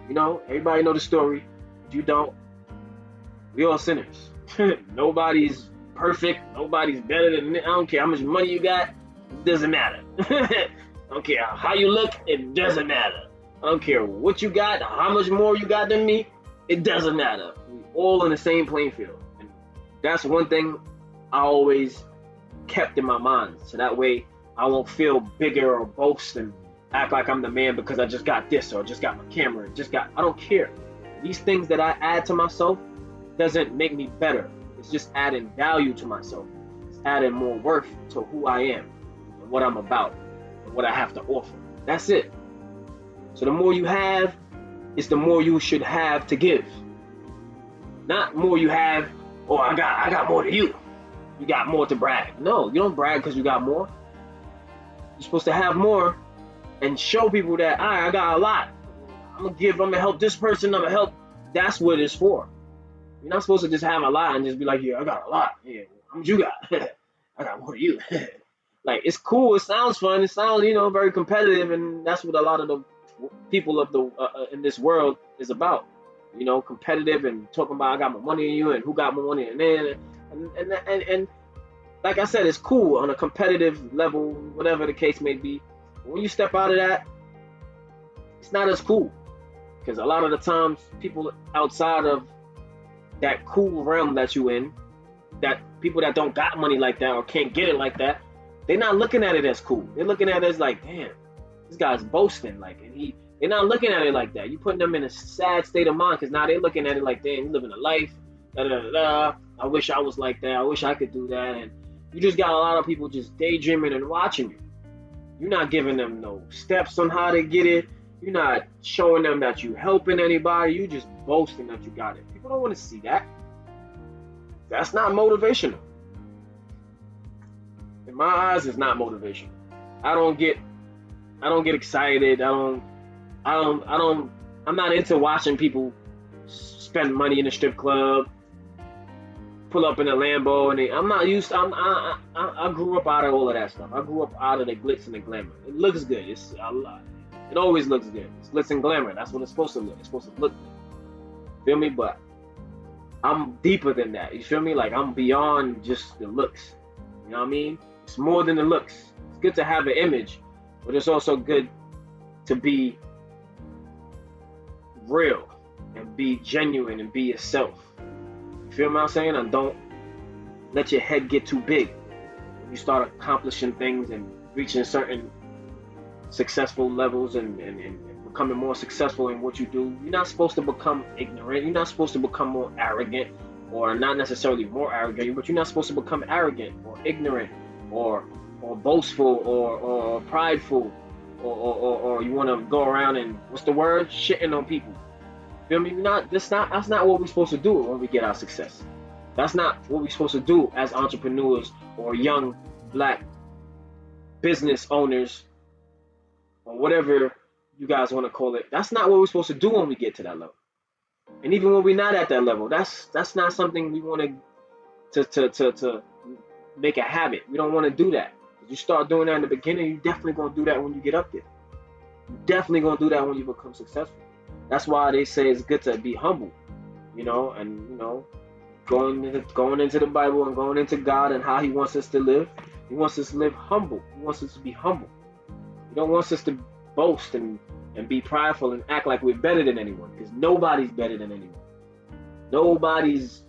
You know, everybody know the story. If you don't, we all sinners. Nobody's perfect. Nobody's better than me. I don't care how much money you got. It doesn't matter. I don't care how you look. It doesn't matter. I don't care what you got, how much more you got than me. It doesn't matter. We all on the same playing field. And that's one thing I always kept in my mind. So that way I won't feel bigger or boast and act like I'm the man because I just got this or just got my camera. I don't care. These things that I add to myself doesn't make me better. It's just adding value to myself. It's adding more worth to who I am and what I'm about and what I have to offer. That's it. So the more you have, it's the more you should have to give. Not more you have, oh, I got more than you. You got more to brag. No, you don't brag because you got more. You're supposed to have more and show people that I got a lot. I'm gonna help this person, I'm gonna help. That's what it's for. You're not supposed to just have a lot and just be like, yeah, I got a lot. Yeah, how much you got? I got more than you. Like, it's cool, it sounds fun, it sounds, you know, very competitive, and that's what a lot of the people of the in this world is about. You know, competitive and talking about I got more money than you and who got more money and like I said, it's cool on a competitive level, whatever the case may be. But when you step out of that, it's not as cool. Because a lot of the times, people outside of that cool realm that you in, that people that don't got money like that or can't get it like that, they're not looking at it as cool. They're looking at it as like, damn, this guy's boasting. Like, and they're not looking at it like that. You putting them in a sad state of mind because now they're looking at it like, damn, you living a life. Da, da, da, da. I wish I was like that. I wish I could do that. And you just got a lot of people just daydreaming and watching you. You're not giving them no steps on how to get it. You're not showing them that you helping anybody. You just boasting that you got it. People don't want to see that. That's not motivational. In my eyes, it's not motivational. I don't get excited. I'm not into watching people spend money in a strip club, pull up in a Lambo, and I'm not used to, I grew up out of all of that stuff. I grew up out of the glitz and the glamour. It looks good. It always looks good. It's glitz and glamour. That's what it's supposed to look. It's supposed to look good. Feel me? But I'm deeper than that. You feel me? Like, I'm beyond just the looks. You know what I mean? It's more than the looks. It's good to have an image, but it's also good to be real and be genuine and be yourself. You feel what I'm saying? And don't let your head get too big. When you start accomplishing things and reaching certain successful levels and becoming more successful in what you do, you're not supposed to become ignorant. You're not supposed to become more arrogant, or not necessarily more arrogant, but you're not supposed to become arrogant or ignorant or boastful or prideful or you want to go around and, what's the word? Shitting on people. Feel me? That's not what we're supposed to do when we get our success. That's not what we're supposed to do as entrepreneurs or young black business owners or whatever you guys want to call it. That's not what we're supposed to do when we get to that level. And even when we're not at that level, that's not something we want to make a habit. We don't want to do that. If you start doing that in the beginning, you're definitely going to do that when you get up there. You're definitely going to do that when you become successful. That's why they say it's good to be humble, you know, and, you know, going into the Bible and going into God and how he wants us to live. He wants us to live humble. He wants us to be humble. He don't want us to boast and be prideful and act like we're better than anyone, because nobody's better than anyone. Nobody's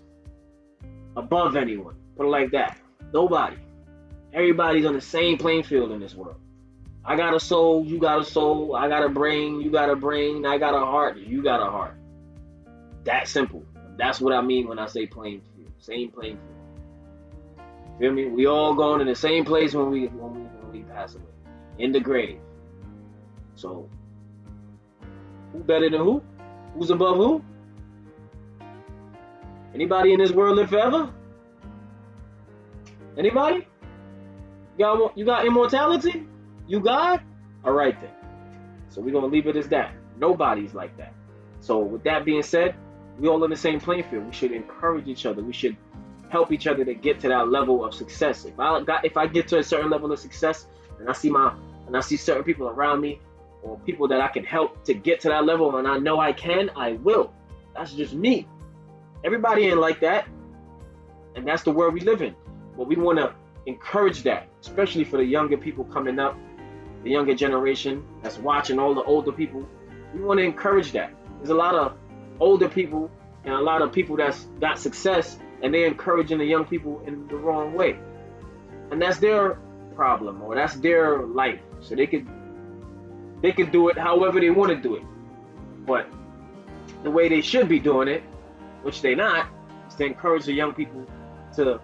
above anyone. Put it like that. Nobody. Everybody's on the same playing field in this world. I got a soul, you got a soul. I got a brain, you got a brain. I got a heart, you got a heart. That simple. That's what I mean when I say playing field. Same playing field. Feel me? We all going in the same place when we pass away. In the grave. So, who better than who? Who's above who? Anybody in this world live forever? Anybody? You got immortality? You God? All right then. So we're going to leave it as that. Nobody's like that. So with that being said, we all in the same playing field. We should encourage each other. We should help each other to get to that level of success. If I get to a certain level of success and I see certain people around me or people that I can help to get to that level and I know I can, I will. That's just me. Everybody ain't like that. And that's the world we live in. But we want to encourage that, especially for the younger people coming up, the younger generation that's watching all the older people. We want to encourage that. There's a lot of older people and a lot of people that's got success and they're encouraging the young people in the wrong way. And that's their problem or that's their life. So they could do it however they want to do it. But the way they should be doing it, which they're not, is to encourage the young people to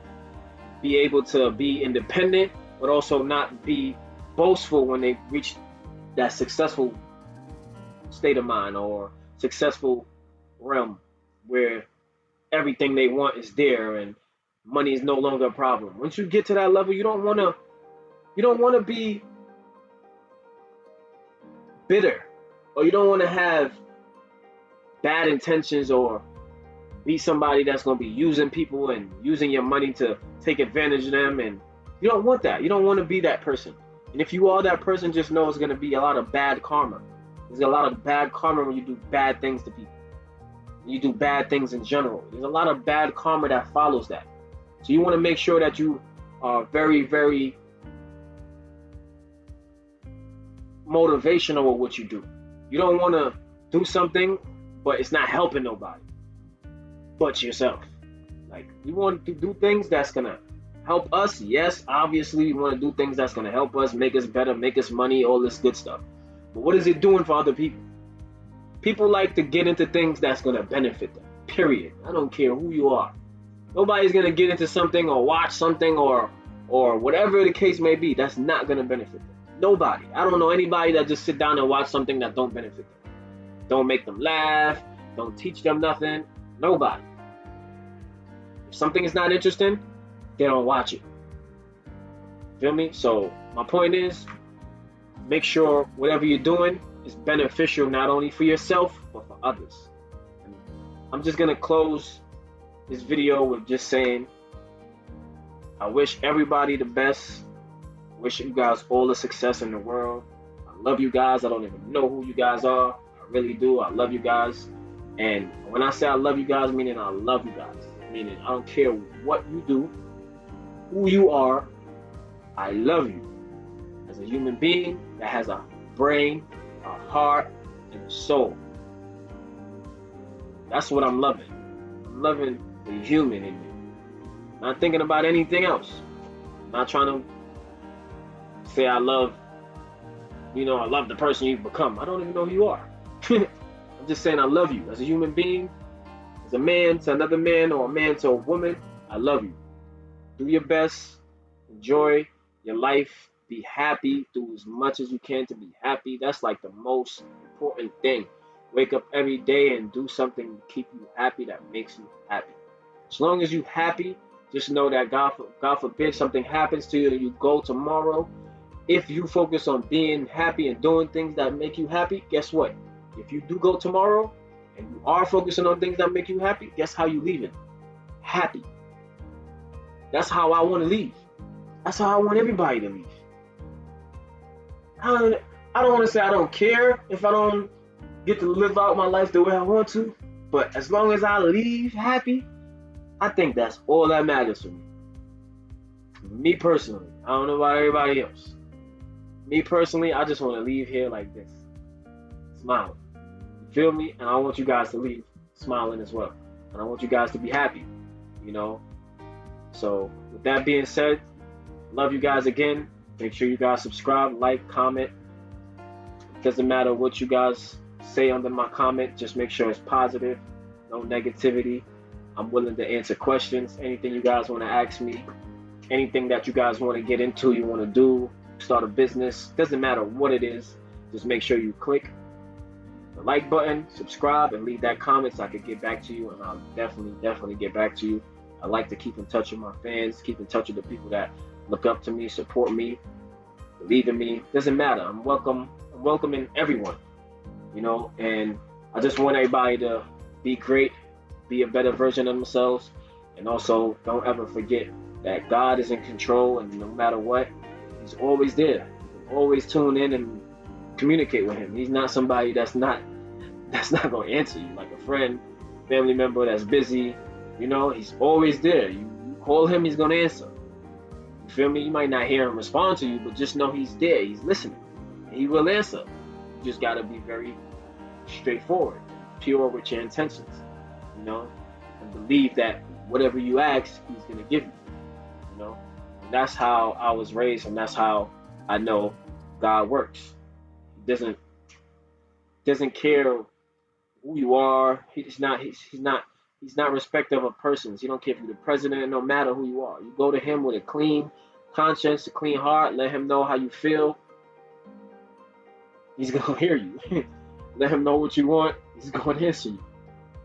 be able to be independent, but also not be boastful when they reach that successful state of mind or successful realm where everything they want is there and money is no longer a problem. Once you get to that level, you don't want to be bitter, or you don't want to have bad intentions or be somebody that's going to be using people and using your money to take advantage of them. And you don't want that. You don't want to be that person. And if you are that person, just know it's going to be a lot of bad karma. There's a lot of bad karma when you do bad things to people. You do bad things in general. There's a lot of bad karma that follows that. So you want to make sure that you are very, very motivational with what you do. You don't want to do something, but it's not helping nobody but yourself. Like, you want to do things that's going to help us. Yes, obviously, we want to do things that's going to help us, make us better, make us money, all this good stuff. But what is it doing for other people? People like to get into things that's going to benefit them, period. I don't care who you are. Nobody's going to get into something or watch something or whatever the case may be that's not going to benefit them. Nobody. I don't know anybody that just sit down and watch something that don't benefit them. Don't make them laugh. Don't teach them nothing. Nobody. If something is not interesting, they don't watch it. Feel me? So my point is, make sure whatever you're doing is beneficial not only for yourself, but for others. And I'm just going to close this video with just saying, I wish everybody the best. Wish you guys all the success in the world. I love you guys. I don't even know who you guys are. I really do. I love you guys. And when I say I love you guys, meaning I love you guys. Meaning I don't care what you do, who you are, I love you. As a human being that has a brain, a heart, and a soul. That's what I'm loving. I'm loving the human in me. Not thinking about anything else. Not trying to say I love the person you've become. I don't even know who you are. I'm just saying I love you as a human being, as a man to another man or a man to a woman. I love you. Do your best. Enjoy your life. Be happy. Do as much as you can to be happy. That's like the most important thing. Wake up every day and do something to keep you happy, that makes you happy. As long as you're happy, just know that God forbid something happens to you and you go tomorrow. If you focus on being happy and doing things that make you happy, guess what? If you do go tomorrow and you are focusing on things that make you happy, guess how you leaving? Happy. That's how I want to leave. That's how I want everybody to leave. I don't want to say I don't care if I don't get to live out my life the way I want to, but as long as I leave happy, I think that's all that matters for me. Me personally, I don't know about everybody else. Me personally, I just want to leave here like this, smiling. You feel me? And I want you guys to leave smiling as well. And I want you guys to be happy, you know? So, with that being said, love you guys again. Make sure you guys subscribe, like, comment. It doesn't matter what you guys say under my comment, just make sure it's positive, no negativity. I'm willing to answer questions, anything you guys want to ask me, anything that you guys want to get into, you want to do, start a business, doesn't matter what it is, just make sure you click the like button, subscribe, and leave that comment so I can get back to you, and I'll definitely get back to you. I like to keep in touch with my fans, keep in touch with the people that look up to me, support me, believe in me. Doesn't matter. I'm welcoming everyone, you know, and I just want everybody to be great, be a better version of themselves, and also don't ever forget that God is in control, and no matter what, He's always there. You can always tune in and communicate with Him. He's not somebody that's not going to answer you like a friend, family member that's busy. You know, He's always there. You call Him, He's going to answer. You feel me? You might not hear Him respond to you, but just know He's there. He's listening. He will answer. You just got to be very straightforward, pure with your intentions, you know, and believe that whatever you ask, He's going to give you, you know. And that's how I was raised, and that's how I know God works. He doesn't care who you are. He's not respective of persons. He don't care if you're the president, no matter who you are. You go to Him with a clean conscience, a clean heart, let Him know how you feel. He's gonna hear you. Let Him know what you want. He's gonna answer you.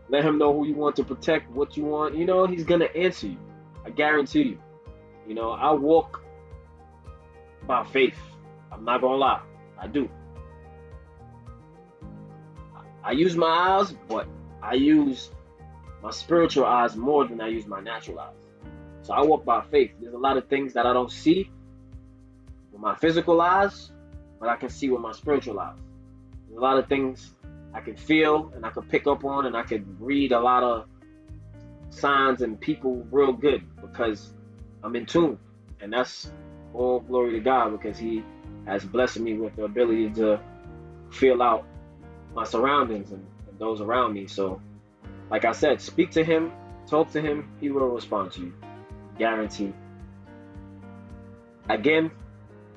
Let Him know who you want to protect, what you want. You know, He's gonna answer you. I guarantee you. You know, I walk by faith. I'm not gonna lie. I do. I use my eyes, but I use my spiritual eyes more than I use my natural eyes. So I walk by faith. There's a lot of things that I don't see with my physical eyes, but I can see with my spiritual eyes. There's a lot of things I can feel and I can pick up on, and I can read a lot of signs and people real good because I'm in tune. And that's all glory to God, because He has blessed me with the ability to feel out my surroundings and those around me. So, like I said, speak to Him, talk to Him, He will respond to you. Guaranteed. Again,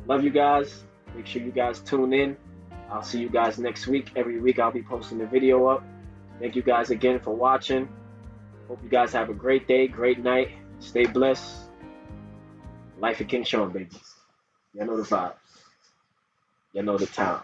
love you guys. Make sure you guys tune in. I'll see you guys next week. Every week I'll be posting a video up. Thank you guys again for watching. Hope you guys have a great day, great night. Stay blessed. Life of King Shawn, babies. You know the vibes. You know the time.